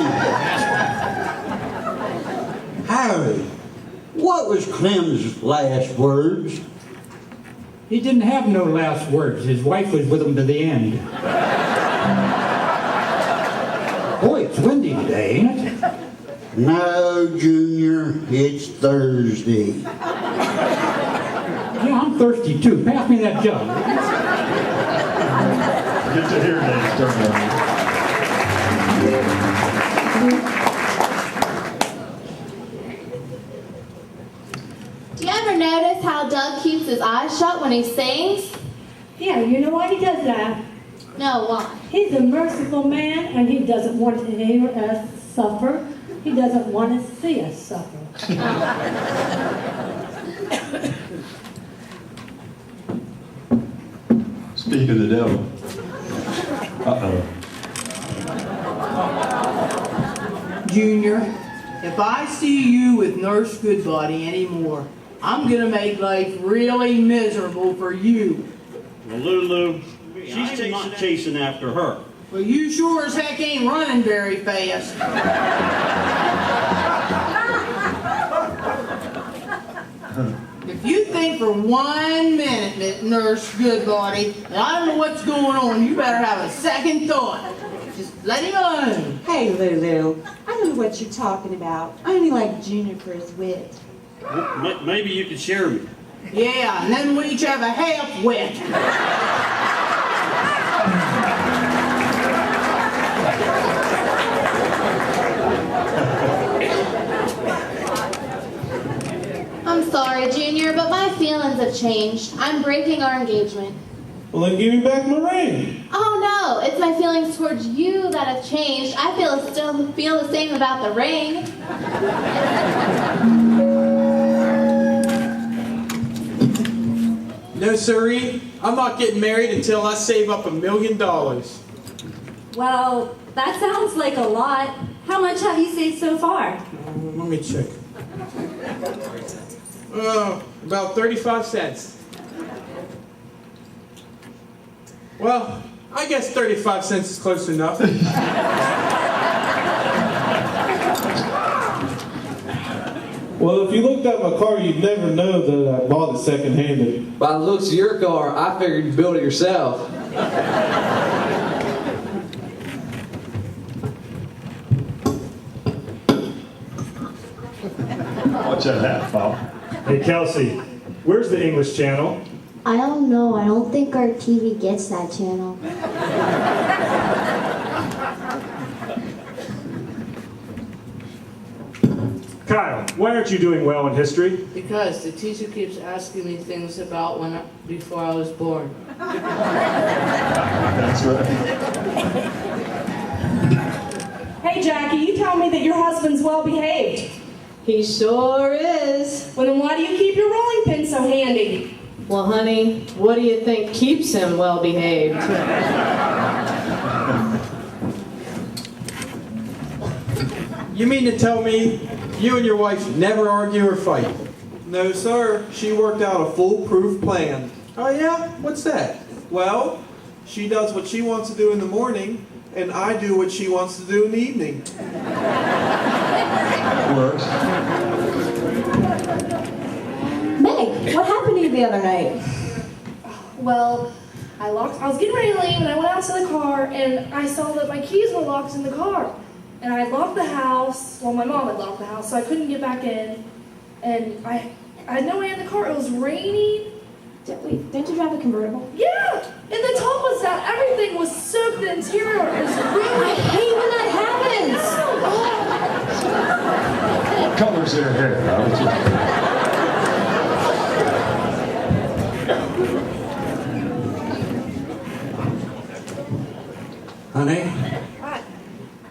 Harry, what was Clem's last words?
He didn't have no last words. His wife was with him to the end. Boy, it's windy today, ain't it?
No, Junior, it's Thursday.
Yeah, I'm thirsty too. Pass me that jug.
Get to hear that
Do you ever notice how Doug keeps his eyes shut when he sings?
Yeah, you know why he does that?
No, why?
He's a merciful man, and he doesn't want to hear us suffer. He doesn't want to see us suffer.
Speak of the devil. Uh-oh.
Junior, if I see you with Nurse Goodbody anymore, I'm gonna make life really miserable for you.
Well, Lulu, she's not chasing after her.
Well, you sure as heck ain't running very fast. If you think for 1 minute, Nurse Goodbody, that I don't know what's going on, you better have a second thought. Just let him alone.
Hey, Lulu, I don't know what you're talking about. I only like Junior for his wit.
Well, maybe you could share me.
Yeah, and then we each have a half wit.
I'm sorry, Junior, but my feelings have changed. I'm breaking our engagement.
Well, then give me back my ring.
Oh no, it's my feelings towards you that have changed. I still feel the same about the ring.
No, sirree. I'm not getting married until I save up $1 million.
Well, that sounds like a lot. How much have you saved so far?
Let me check. About 35 cents.
Well, I guess 35 cents is close enough.
Well, if you looked at my car, you'd never know that I bought it second-handed.
By the looks of your car, I figured you built it yourself.
Watch that hat, Bob.
Hey, Kelsey, where's the English channel?
I don't know. I don't think our TV gets that channel.
Kyle, why aren't you doing well in history?
Because the teacher keeps asking me things about before I was born.
That's right.
Hey, Jackie, you tell me that your husband's well behaved.
He sure is.
Well, then why do you keep your rolling pin so handy?
Well, honey, what do you think keeps him well behaved?
You mean to tell me you and your wife never argue or fight?
No, sir. She worked out a foolproof plan.
Oh yeah? What's that?
Well, she does what she wants to do in the morning, and I do what she wants to do in the evening.
Works.
Meg, what happened to you the other night?
Well, I was getting ready to leave, and I went out to the car, and I saw that my keys were locked in the car. And I had locked the house, well, my mom had locked the house, so I couldn't get back in. And I had no way in the car. It was raining.
Wait, didn't you drive a convertible?
Yeah! And the top was down. Everything was soaked. The interior was ruined.
I hate when that happens!
What color's their hair?
Honey,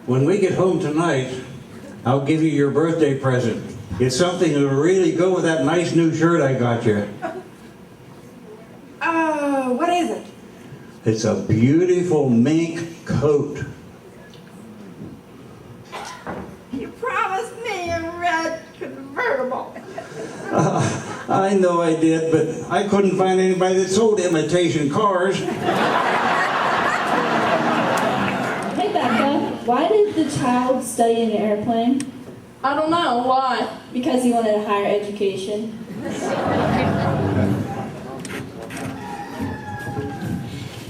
when we get home tonight, I'll give you your birthday present. It's something that'll really go with that nice new shirt I got you.
What is it?
It's a beautiful mink coat.
You promised me a red convertible.
I know I did, but I couldn't find anybody that sold imitation cars.
Hey, Becca, why did the child study in an airplane?
I don't know. Why?
Because he wanted a higher education.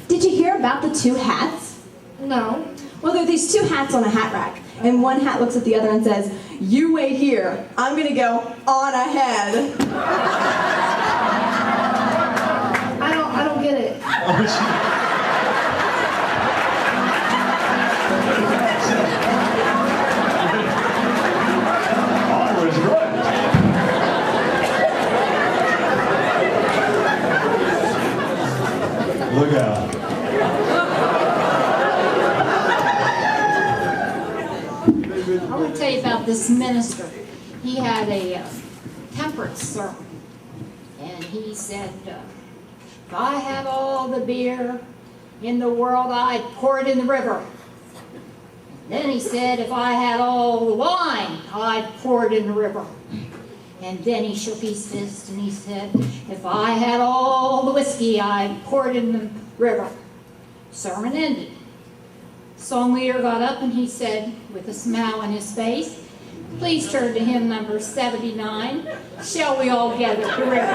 Did you hear about the two hats?
No.
Well, there are these two hats on a hat rack, and one hat looks at the other and says, "You wait here. I'm gonna go on ahead."
I don't get it.
I was right. Look out.
I want to tell you about this minister. He had a temperance sermon, and he said, if I have all the beer in the world, I'd pour it in the river. Then he said, if I had all the wine, I'd pour it in the river. And then he shook his fist and he said, if I had all the whiskey, I'd pour it in the river. Sermon ended. Song leader got up and he said, with a smile on his face, please turn to hymn number 79, Shall We All Gather at the River?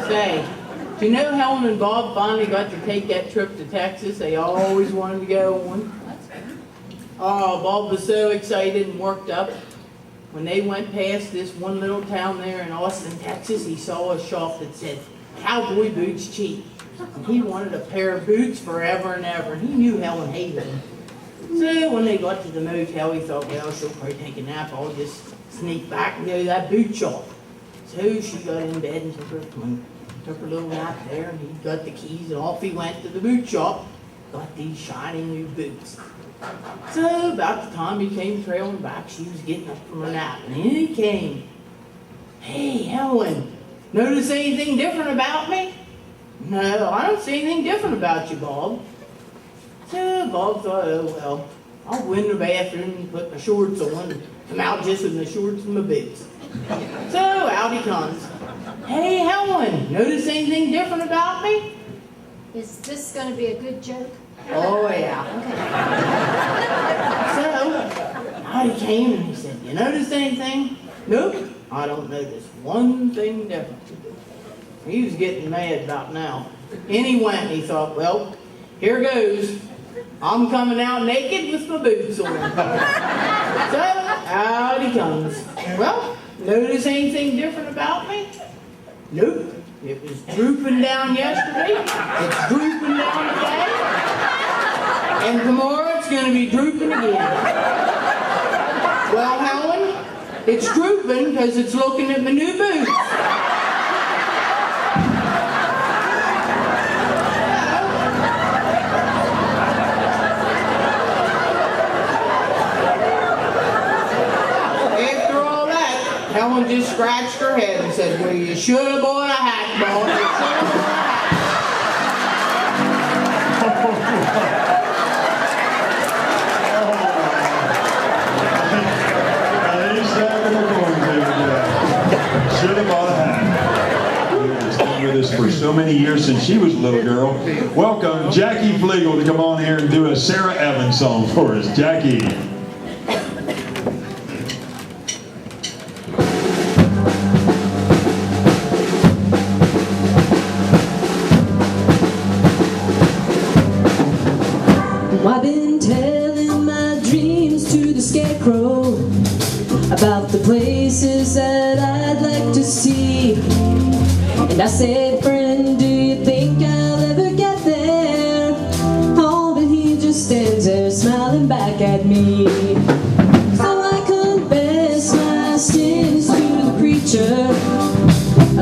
Say, do you know Helen and Bob finally got to take that trip to Texas they always wanted to go on? Oh, Bob was so excited and worked up. When they went past this one little town there in Austin, Texas, he saw a shop that said, cowboy boots cheap. And he wanted a pair of boots forever and ever, and he knew Helen hated them. So when they got to the motel, he thought, well, she'll probably take a nap. I'll just sneak back and go to that boot shop. So she got in bed and took her little nap there, and he got the keys, and off he went to the boot shop. Got these shiny new boots. So about the time he came trailing back, she was getting up from her nap, and in he came. Hey, Helen, notice anything different about me? No, I don't see anything different about you, Bob. So Bob thought, oh well, I'll go in the bathroom and put my shorts on and Come out just in the shorts and my boots. So out he comes. Hey, Helen, notice anything different about me?
Is this going to be a good joke?
Oh, yeah. So, out he came and he said, you notice anything? Nope, I don't notice one thing different. He was getting mad about now. And he went and he thought, well, here goes. I'm coming out naked with my boots on. So, out he comes. Well, notice anything different about me? Nope. It was drooping down yesterday. It's drooping down today. And tomorrow it's going to be drooping again. Well, Helen, it's drooping because it's looking at my new boots. Helen just scratched her head and said, well, you should have bought a hat, boy. You should have bought
a hat. Should have bought a hat. She's been with us for so many years since she was a little girl. Welcome Jackie Flegel to come on here and do a Sarah Evans song for us. Jackie.
I've been telling my dreams to the scarecrow about the places that I'd like to see. And I said, friend, do you think I'll ever get there? Oh, but he just stands there smiling back at me. So I confess my sins to the preacher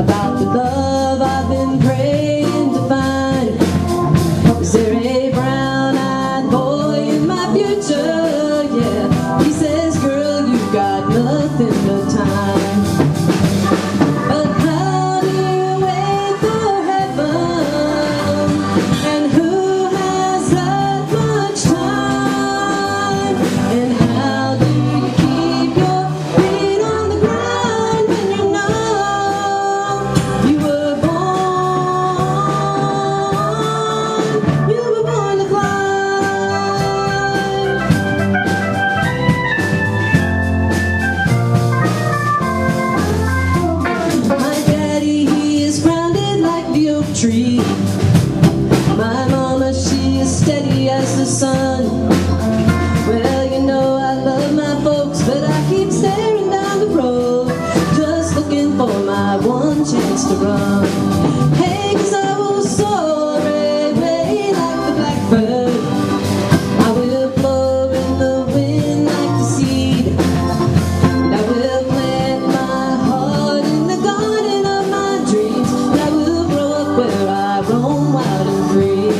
about the love I've been praying to find. Is there a brown-eyed boy in my future? Yeah, he says, girl, you've got nothing but time. But how do you wait for heaven? And who has that much time? And how do you keep your feet on the ground when you know you were born to fly? My daddy, he is grounded like the oak tree. My mama, she is steady as the sun. Well, you know I love my folks, but I keep staring down the road, just looking for my one chance to run. Hey, 'cause I will soar away like the blackbird. I will blow in the wind like the seed. And I will plant my heart in the garden of my dreams. And I will grow up where I roam wild and free.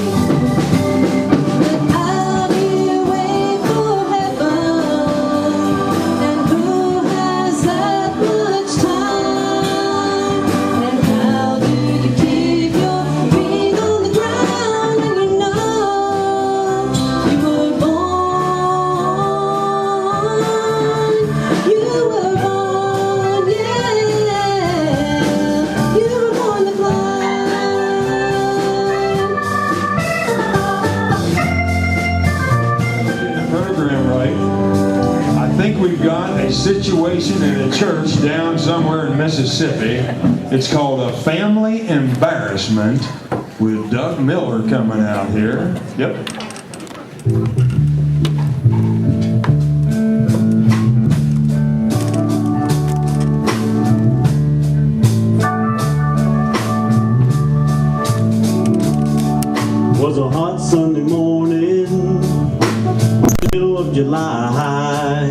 But how do you wait for heaven? And who has that much time? And how do you keep your feet on the ground when you know you were born? You were born, yeah. You were born to fly.
The program right. I think we've got a situation in a church down somewhere in Mississippi. It's called a family embarrassment with Doug Miller coming out here. Yep.
Was a hot Sunday morning, middle of July.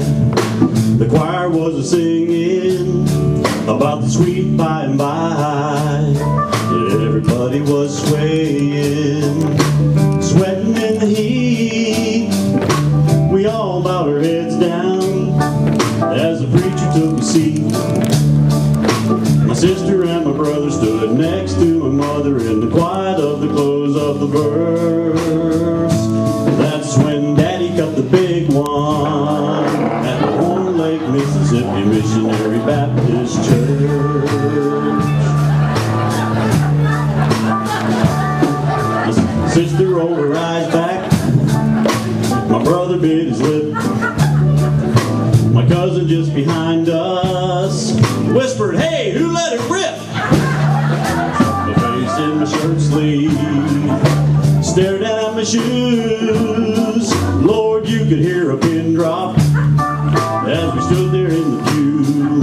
The choir was a singing about the sweet by and by. Everybody was swaying, sweating in the heat. We all bowed our heads down as the preacher took a seat. My sister and my brother stood next to my mother in the quiet of the close of the verse. That's when Daddy cut the big one at the Horn Lake, Michigan. Mississippi Missionary Baptist Church. My sister rolled her eyes back. My brother bit his lip. My cousin just behind us whispered, "Hey, who let it rip?" My face in my shirt sleeve stared at my shoes. Lord, you could hear a pin drop as we stood there in the pew.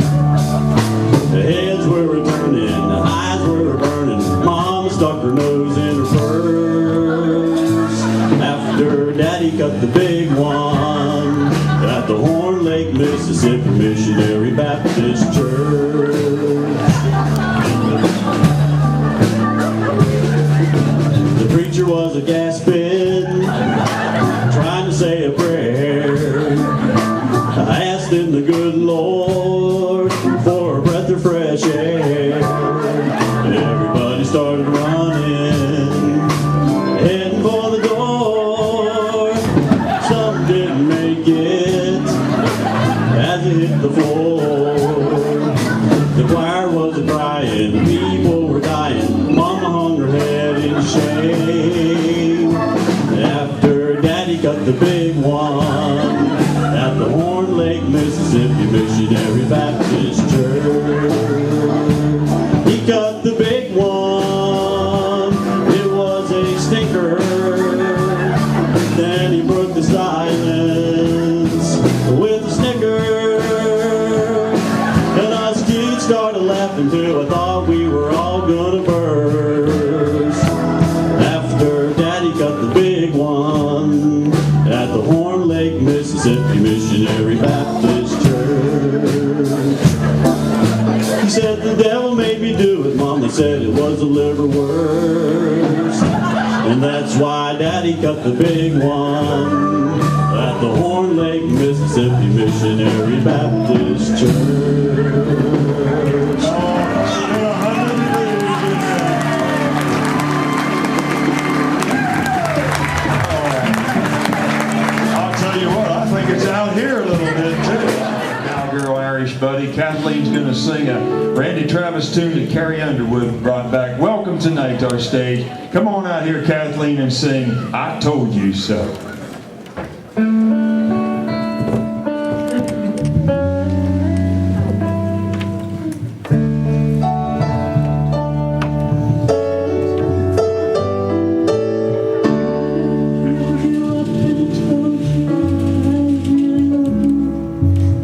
The heads were turning, the eyes were burning. Mama stuck her nose in her purse. After Daddy cut the big one at the Horn Lake, Mississippi Missionary Baptist Church. The preacher was a gasping, trying to say a prayer. I asked in the good Lord for a breath of fresh air. And everybody started running, heading for the door. Some didn't make it as it hit the floor. The choir was crying, people were dying. Mama hung her head in shame. After Daddy cut the big one at the Horn Lake, Mississippi Missionary Baptist Church. He cut the big one, it was a stinker. Then he broke the silence with a snicker. And us kids started laughing too. I thought we were all gonna burst. After Daddy cut the big one at the Horn Lake, Mississippi Missionary Baptist Church. He said the devil made me do it. Mama said it was a liverwurst. And that's why Daddy cut the big one at the Horn Lake, Mississippi Missionary Baptist Church.
Here a little bit too. Cowgirl Irish buddy. Kathleen's going to sing a Randy Travis tune that Carrie Underwood brought back. Welcome tonight to our stage. Come on out here, Kathleen, and sing I Told You So.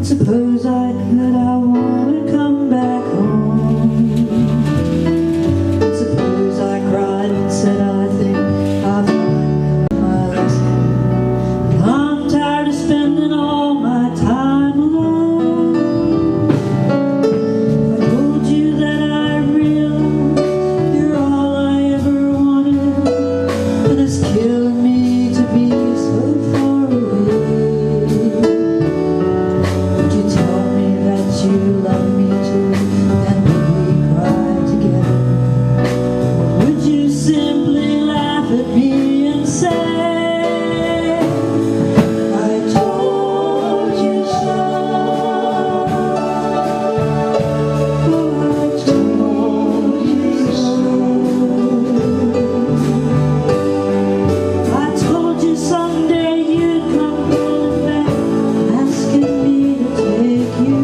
Suppose I could, I wanna come back home. Suppose I cried and said I think I've learned my lesson. I'm tired of spending all my time alone. I told you that I realized you're all I ever wanted, and it's killing me to be so far away. You love me too, and would we cry together? Or would you simply laugh at me and say, I told you so? Oh, I told you so. I told you someday you'd come running back, asking me to take you.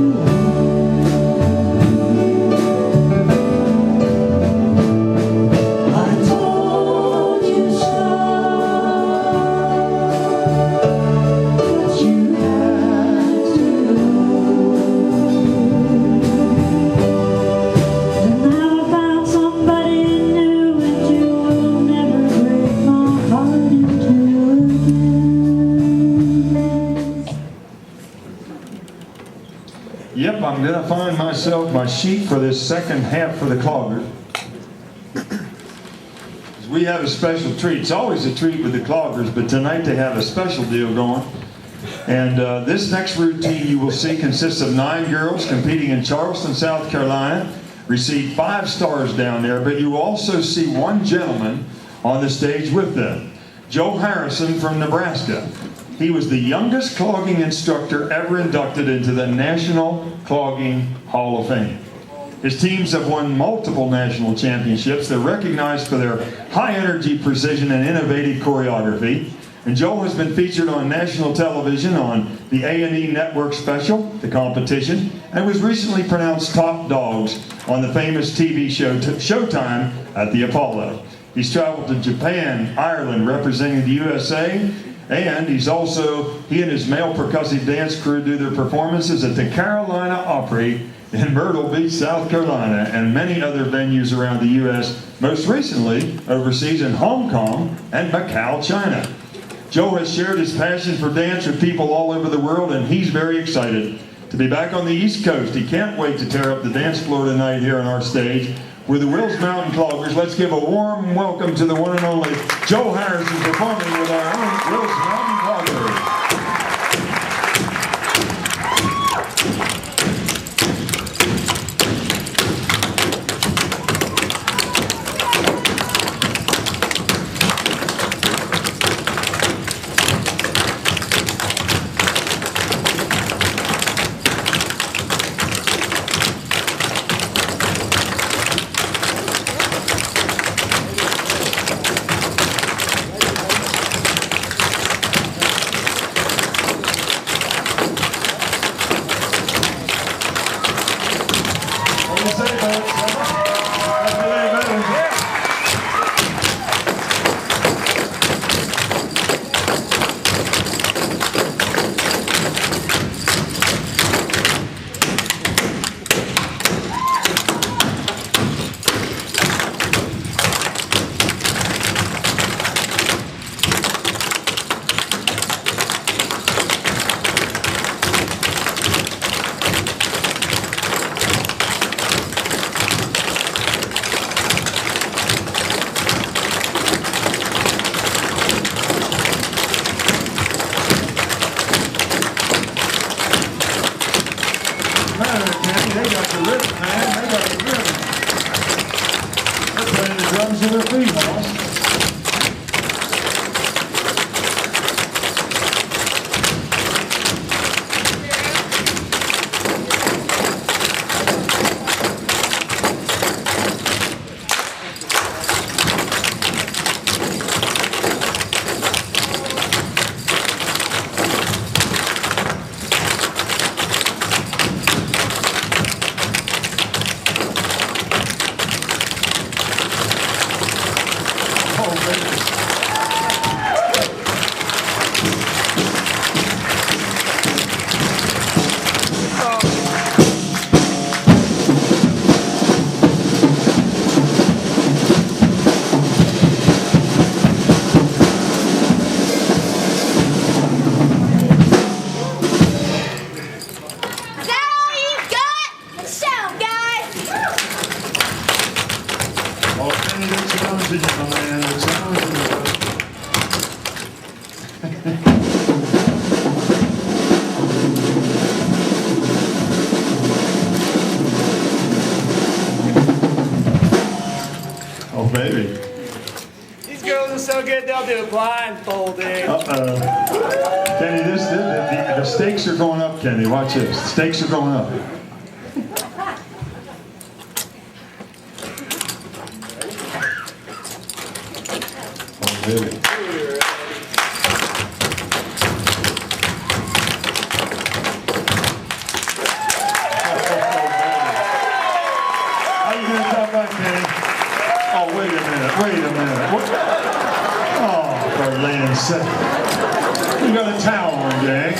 Yep, I'm going to find myself my sheet for this second half for the cloggers. We have a special treat. It's always a treat with the cloggers, but tonight they have a special deal going. And this next routine you will see consists of 9 girls competing in Charleston, South Carolina. Received 5 stars down there, but you will also see 1 gentleman on the stage with them. Joe Harrison from Nebraska. He was the youngest clogging instructor ever inducted into the National Clogging Hall of Fame. His teams have won multiple national championships. They're recognized for their high energy, precision, and innovative choreography. And Joel has been featured on national television on the A&E Network special, The Competition, and was recently pronounced top dogs on the famous TV show Showtime at the Apollo. He's traveled to Japan, Ireland, representing the USA, and he and his male percussive dance crew do their performances at the Carolina Opry in Myrtle Beach, South Carolina, and many other venues around the U.S., most recently overseas in Hong Kong and Macau, China. Joe has shared his passion for dance with people all over the world, and he's very excited to be back on the East Coast. He can't wait to tear up the dance floor tonight here on our stage with the Wills Mountain Cloggers. Let's give a warm welcome to the one and only Joe Harrison performing with our own Wills Mountain Cloggers. Kenny, the stakes are going up, Kenny. Watch this. The stakes are going up. Oh, really? How you going to come back, Kenny? Oh, wait a minute. What? Oh, for land's sake. You got a towel on, gang.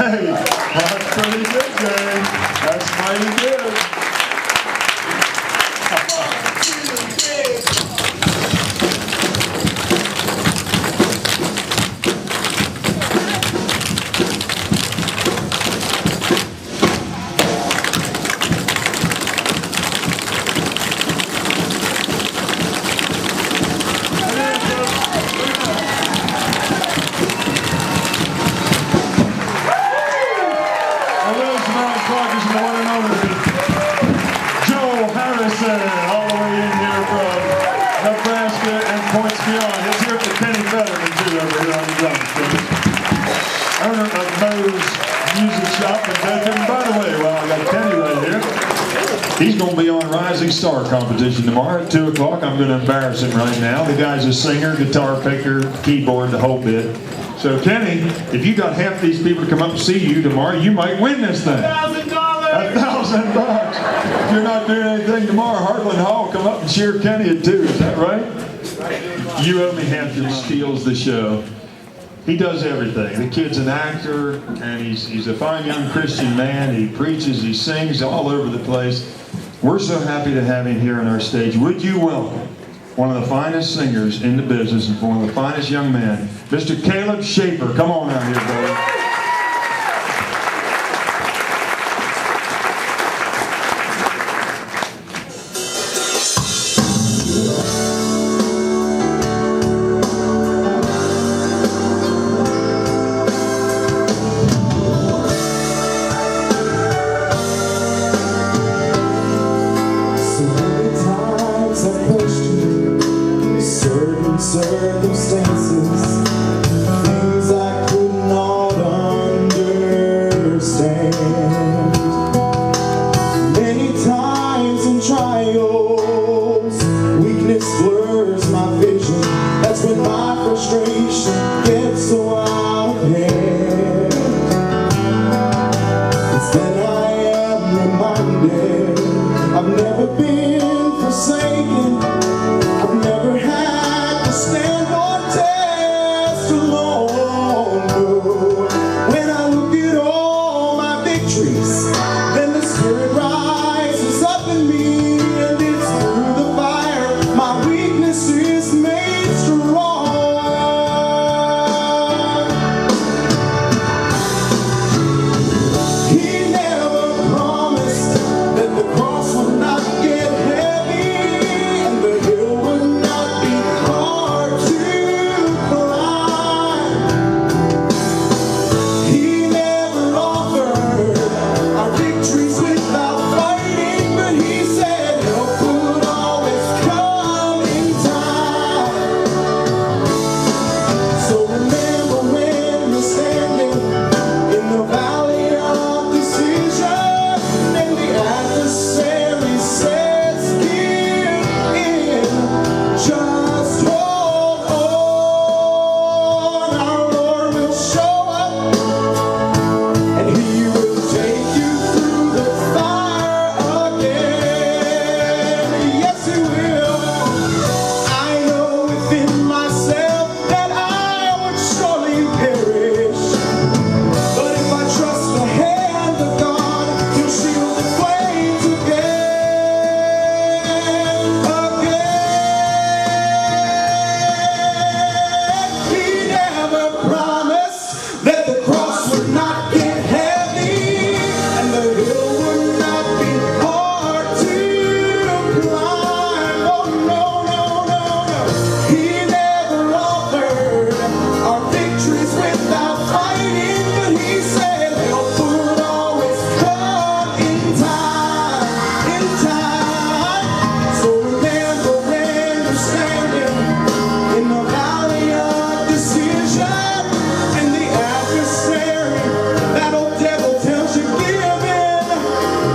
Hey, that's pretty good, gang. That's mighty good. Moe's Music Shop in Bedford. And by the way, well, I got Kenny right here. He's going to be on Rising Star competition tomorrow at 2 o'clock. I'm going to embarrass him right now. The guy's a singer, guitar picker, keyboard, the whole bit. So, Kenny, if you got half these people to come up and see you tomorrow, you might win this thing.
$1,000!
$1,000. If you're not doing anything tomorrow, Heartland Hall will come up and cheer Kenny at 2. Is that right? You owe me half your steals the show. He does everything. The kid's an actor, and he's a fine young Christian man. He preaches, he sings all over the place. We're so happy to have him here on our stage. Would you welcome one of the finest singers in the business and one of the finest young men, Mr. Caleb Shaper. Come on out here, brother.
Circumstances, things I could not understand. Many times in trials, weakness blurs my vision. That's when my frustration gets so out of hand. It's then I am reminded I've never been forsaken. I've never had to stand or test alone. No. When I look at all my victories, then the Spirit rises up in me, and it's through the fire my weakness is made strong. He never promised that the cross would not get heavy, and the hill would not be hard to climb. He never offered our victories without fighting, but he said help would always come in time. So remember when you're standing in the valley of decision, and the adversary says give in, just hold on. Our Lord will show up, and he will take you through the fire again. Yes, he will. I know within myself that I would surely perish, but if I trust the hand of God, he'll shield the flames again. He never promised that the cross would not get heavy, and the hill would not be hard to climb. Oh, no, no, no, no. He never offered our victories without fighting, but he said help would always come in time, in time. So remember when you're standing in the valley of decision, and the adversary, that old devil tells you give in,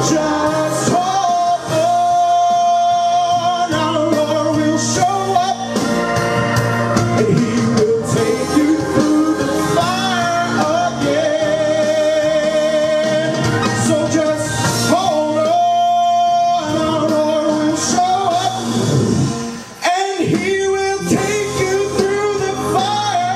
just hold on. Our Lord will show up, and he will take you through the fire again. So just hold on. Our Lord will show up, and he will take you through the fire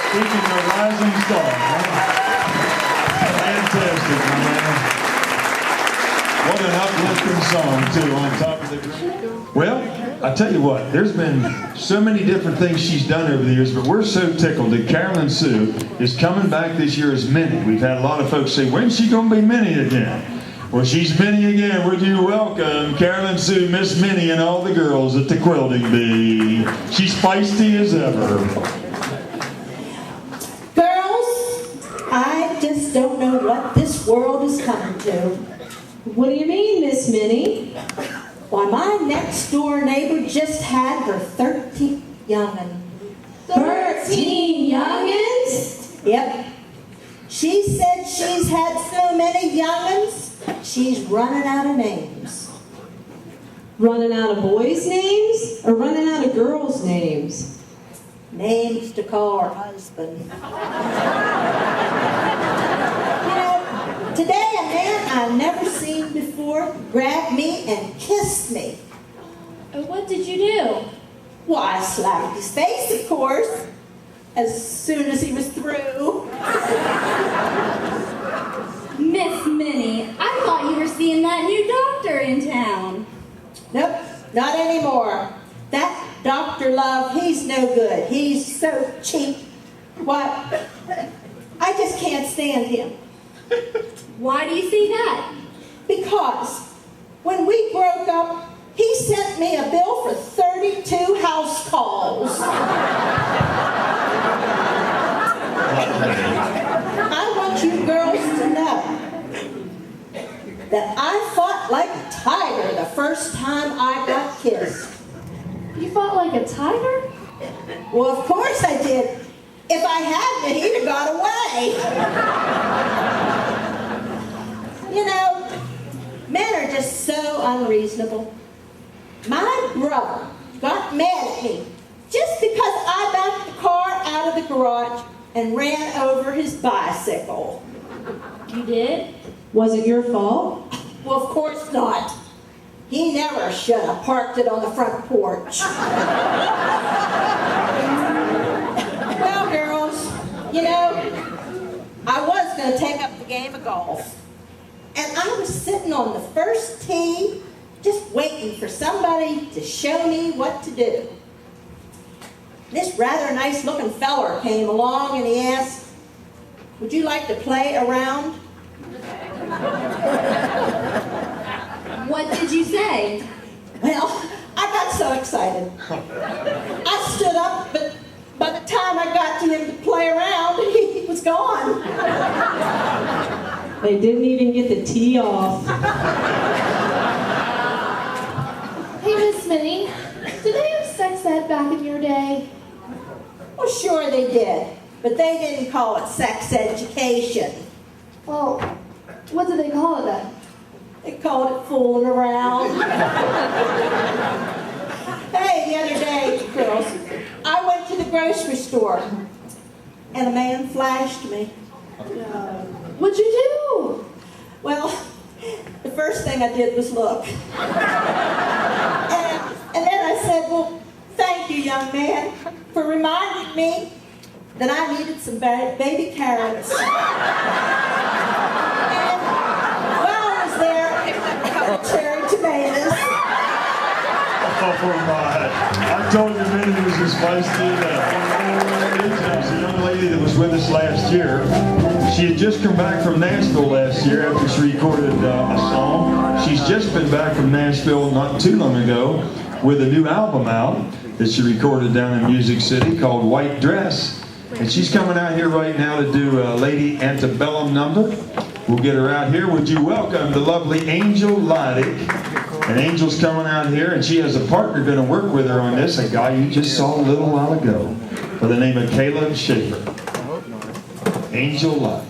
Speaking of Rising Star, fantastic, my man. What an uplifting song, too, on top of the group. Well, I tell you what, there's been so many different things she's done over the years, but we're so tickled that Carolyn Sue is coming back this year as Minnie. We've had a lot of folks say, when's she going to be Minnie again? Well, she's Minnie again. Would you welcome Carolyn Sue, Miss Minnie, and all the girls at the Quilting Bee. She's feisty as ever.
Girls,
I just don't know what this world is coming to.
What do you mean, Miss Minnie?
Why, my next door neighbor just had her 13th young'un.
13 young'uns?
Yep. She said she's had so many young'uns, she's running out of names.
Running out of boys' names or running out of girls' names?
Names to call her husband. You know, today a man I've never seen before grabbed me and kissed me.
What did you do?
Well, I slapped his face, of course, as soon as he was through.
Miss Minnie, I thought you were seeing that new doctor in town.
Nope, not anymore. That Dr. Love, he's no good. He's so cheap. What? I just can't stand him.
Why do you say that?
Because when we broke up, he sent me a bill for 32 house calls. I want you girls to know that I fought like a tiger the first time I got kissed.
You fought like a tiger?
Well, of course I did. If I hadn't, he'd have got away. You know, men are just so unreasonable. My brother got mad at me just because I backed the car out of the garage and ran over his bicycle.
You did?
Was it your fault?
Well, of course not. He never should have parked it on the front porch. Well, girls, you know, I was going to take up the game of golf. And I was sitting on the first tee, just waiting for somebody to show me what to do. This rather nice-looking feller came along and he asked, "Would you like to play around?"
What did you say?
Well, I got so excited. I stood up, but by the time I got to him to play around, he was gone.
They didn't even get the tee off.
Hey, Miss Minnie, did they have sex ed back in your day?
Well, sure they did, but they didn't call it sex education.
Well, what did they call it then?
They called it fooling around. Hey, the other day, girls, I went to the grocery store, and a man flashed me.
What'd you do?
Well, the first thing I did was look. And then I said, "Well, thank you, young man, for reminding me that I needed some baby carrots." And while I was there, a couple cherry tomatoes.
Oh my. I told you Minnie was as feisty as that. There's a young lady that was with us last year. She had just come back from Nashville last year after she recorded a song. She's just been back from Nashville not too long ago with a new album out that she recorded down in Music City called White Dress. And she's coming out here right now to do a Lady Antebellum number. We'll get her out here. Would you welcome the lovely Angel Lydic. And Angel's coming out here, and she has a partner going to work with her on this, a guy you just saw a little while ago, by the name of Caleb Schaefer. Angel Lydic.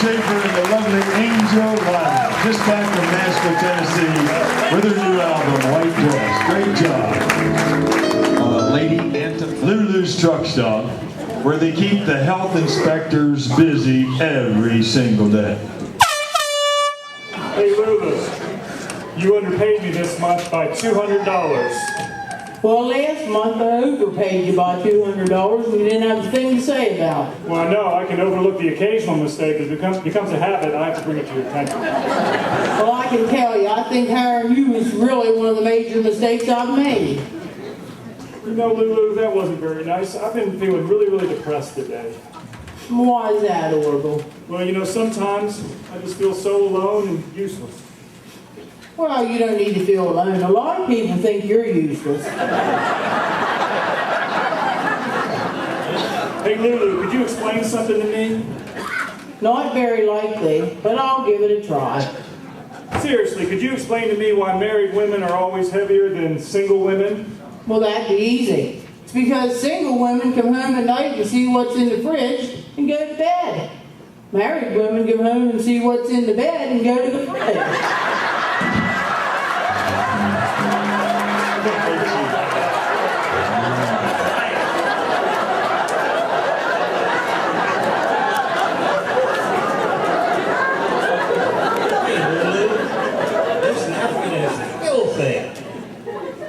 Schaefer and the lovely Angel Lyle, just back from Nashville, Tennessee, with her new album, White Dress. Great job. Lady Lulu's Truck Stop, where they keep the health inspectors busy every single day.
Hey Lulu, you underpaid me this month by $200.
Well, last month I overpaid you by $200 and you didn't have a thing to say about it.
Well, I know I can overlook the occasional mistake. It becomes a habit. I have to bring it to your attention.
Well, I can tell you, I think hiring you was really one of the major mistakes I've made.
You know, Lulu, that wasn't very nice. I've been feeling really, really depressed today.
Why is that, Orville?
Well, you know, sometimes I just feel so alone and useless.
Well, you don't need to feel alone. A lot of people think you're useless.
Hey, Lulu, could you explain something to me?
Not very likely, but I'll give it a try.
Seriously, could you explain to me why married women are always heavier than single women?
Well, that'd be easy. It's because single women come home at night and see what's in the fridge and go to bed. Married women come home and see what's in the bed and go to the fridge.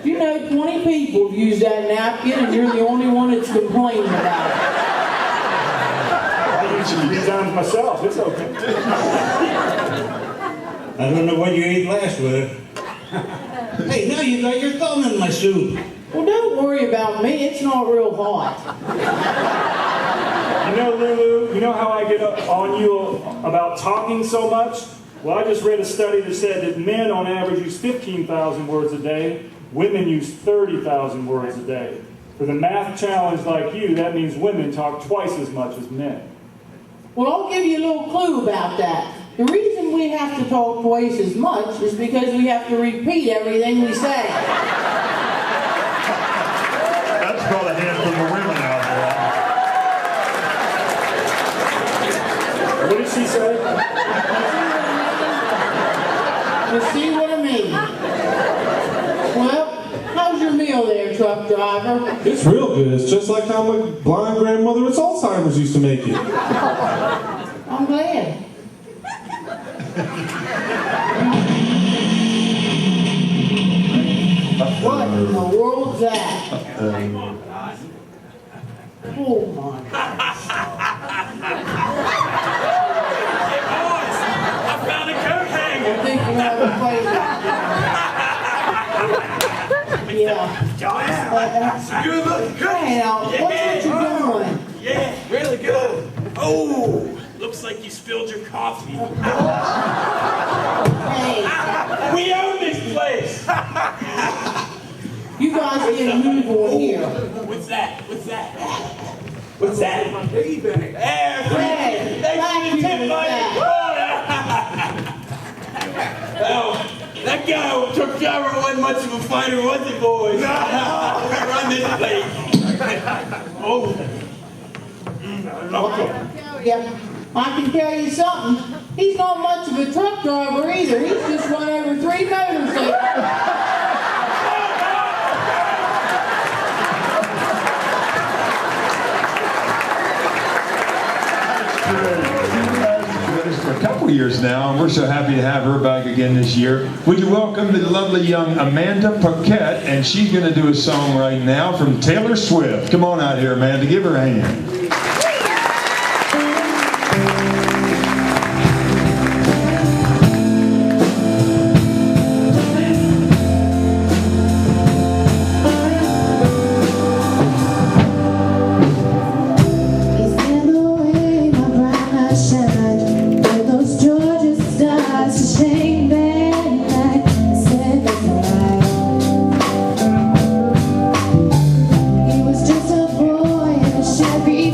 You know, 20 people have used that napkin and you're the only one that's complaining about it.
I usually be done myself. It's okay.
I don't know what you ate last with. Hey, now you got your thumb in my soup.
Well, don't worry about me. It's not real hot.
You know, Lulu, you know how I get on you about talking so much? Well, I just read a study that said that men on average use 15,000 words a day. Women use 30,000 words a day. For the math challenge like you, that means women talk twice as much as men.
Well, I'll give you a little clue about that. The reason we have to talk twice as much is because we have to repeat everything we say.
That's called a hand from the women out
What did she say?
You see what I mean? Well, how's your meal there, truck driver?
It's real good. It's just like how my blind grandmother with Alzheimer's used to make it.
I'm glad. What in the world's that? Oh my God.
I found a coat hanger.
I think we're having a fight. Yeah.
Good looking cookie.
Hey, now, what you doing?
Yeah, really good. Oh, looks like you spilled your coffee.
Hey.
We own this place.
You guys get a move on here.
What's that? What's that? What's that? My piggy bank.
Hey,
Thanks for the tip, buddy. Well, that guy who took cover wasn't much of a fighter, was he, boys? No. We run this place. Oh.
Yeah, I can tell you something. He's not much of a truck driver either. He's just run over 3 motorcycles.
for a couple years now, and we're so happy to have her back again this year. Would you welcome the lovely young Amanda Paquette, and she's going to do a song right now from Taylor Swift. Come on out here, Amanda. Give her a hand.
He was just a boy in a Chevy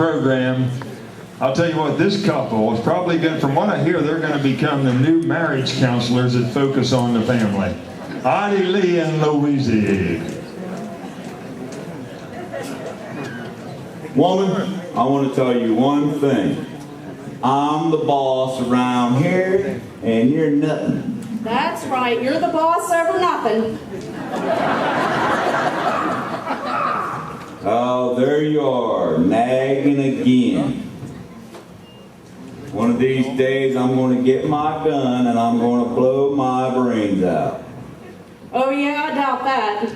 program. I'll tell you what, this couple is probably going, from what I hear, they're going to become the new marriage counselors that focus on the family. Audie Lee and Louise.
Woman, I want to tell you one thing. I'm the boss around here, and you're nothing.
That's right, you're the boss over nothing.
Oh, there you are, nagging again. One of these days, I'm going to get my gun, and I'm going to blow my brains out.
Oh yeah, I doubt that.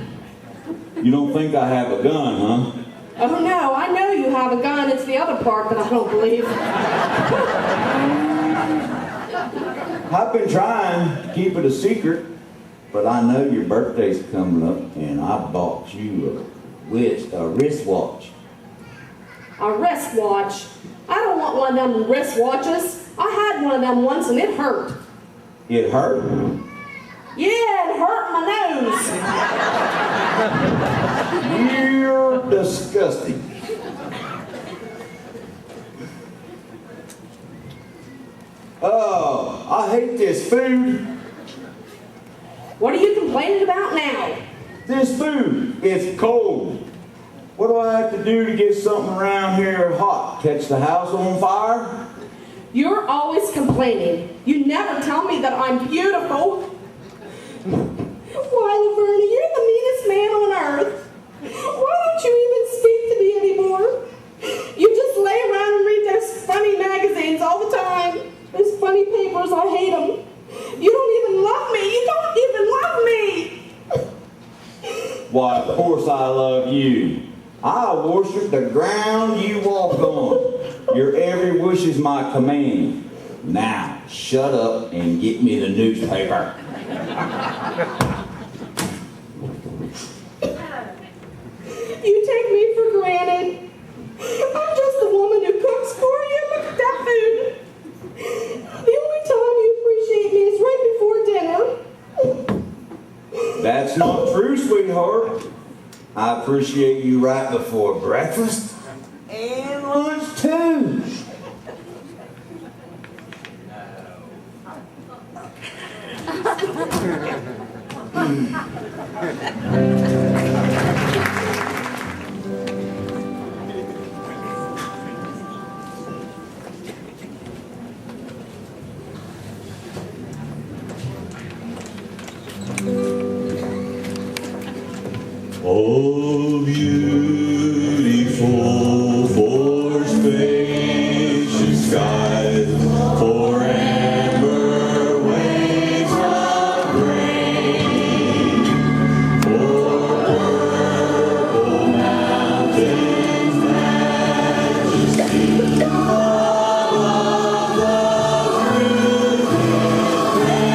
You don't think I have a gun, huh?
Oh no, I know you have a gun. It's the other part that I don't believe.
I've been trying to keep it a secret, but I know your birthday's coming up, and I bought you a wristwatch.
A wristwatch? I don't want one of them wristwatches. I had one of them once and it hurt.
It hurt?
Yeah, it hurt my nose.
You're disgusting. Oh, I hate this food.
What are you complaining about now?
This food, it's cold. What do I have to do to get something around here hot? Catch the house on fire?
You're always complaining. You never tell me that I'm beautiful. Why, Laverne, you're the meanest man on earth. Why don't you even speak to me anymore? You just lay around and read those funny magazines all the time. Those funny papers, I hate them. You don't even love me. You don't even love me.
Why, of course I love you. I worship the ground you walk on. Your every wish is my command. Now, shut up and get me the newspaper.
You take me for granted. I'm just the woman who cooks for you. Look at that food. The only time you appreciate me is right before dinner.
That's not true, sweetheart. I appreciate you right before breakfast and lunch too.
Oh, beautiful for spacious skies, for amber waves of grain, for purple mountains, majesty of the fruited plain.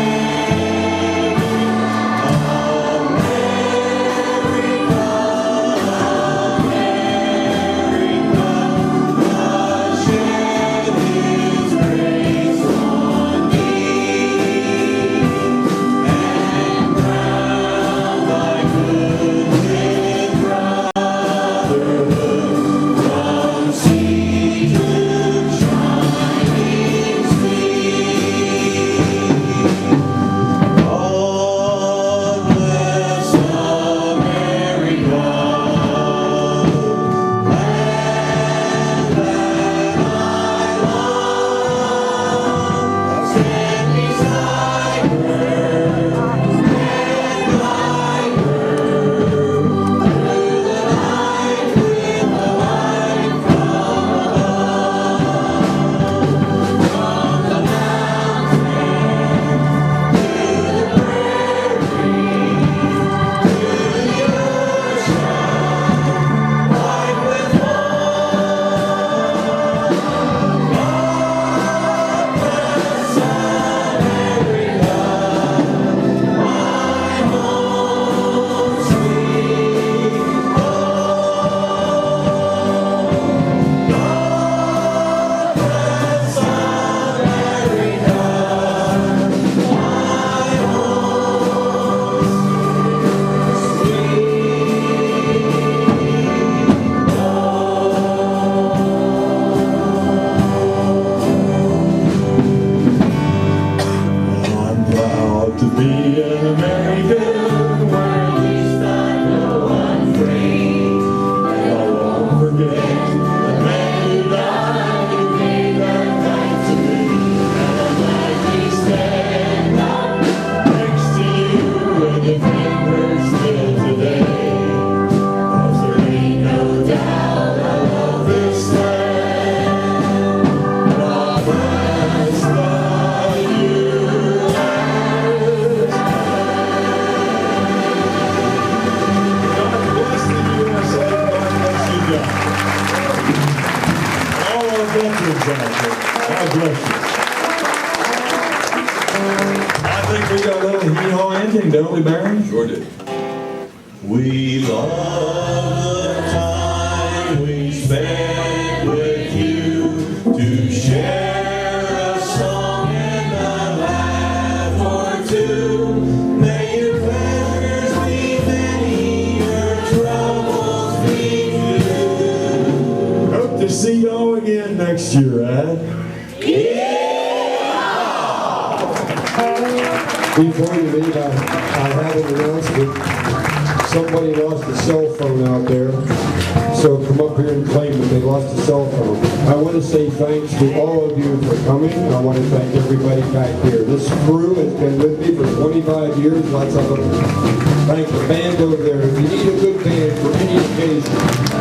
We love the time we spent with you to share a song and a laugh or two. May your pleasures be many, your troubles be few.
Hope to see y'all again next year,
Before you leave, I have an announcement. Somebody lost a cell phone out there, so come up here and claim that they lost a cell phone. I want to say thanks to all of you for coming. I want to thank everybody back here. This crew has been with me for 25 years. Lots of them. Thank the band over there. If you need a good band for any occasion,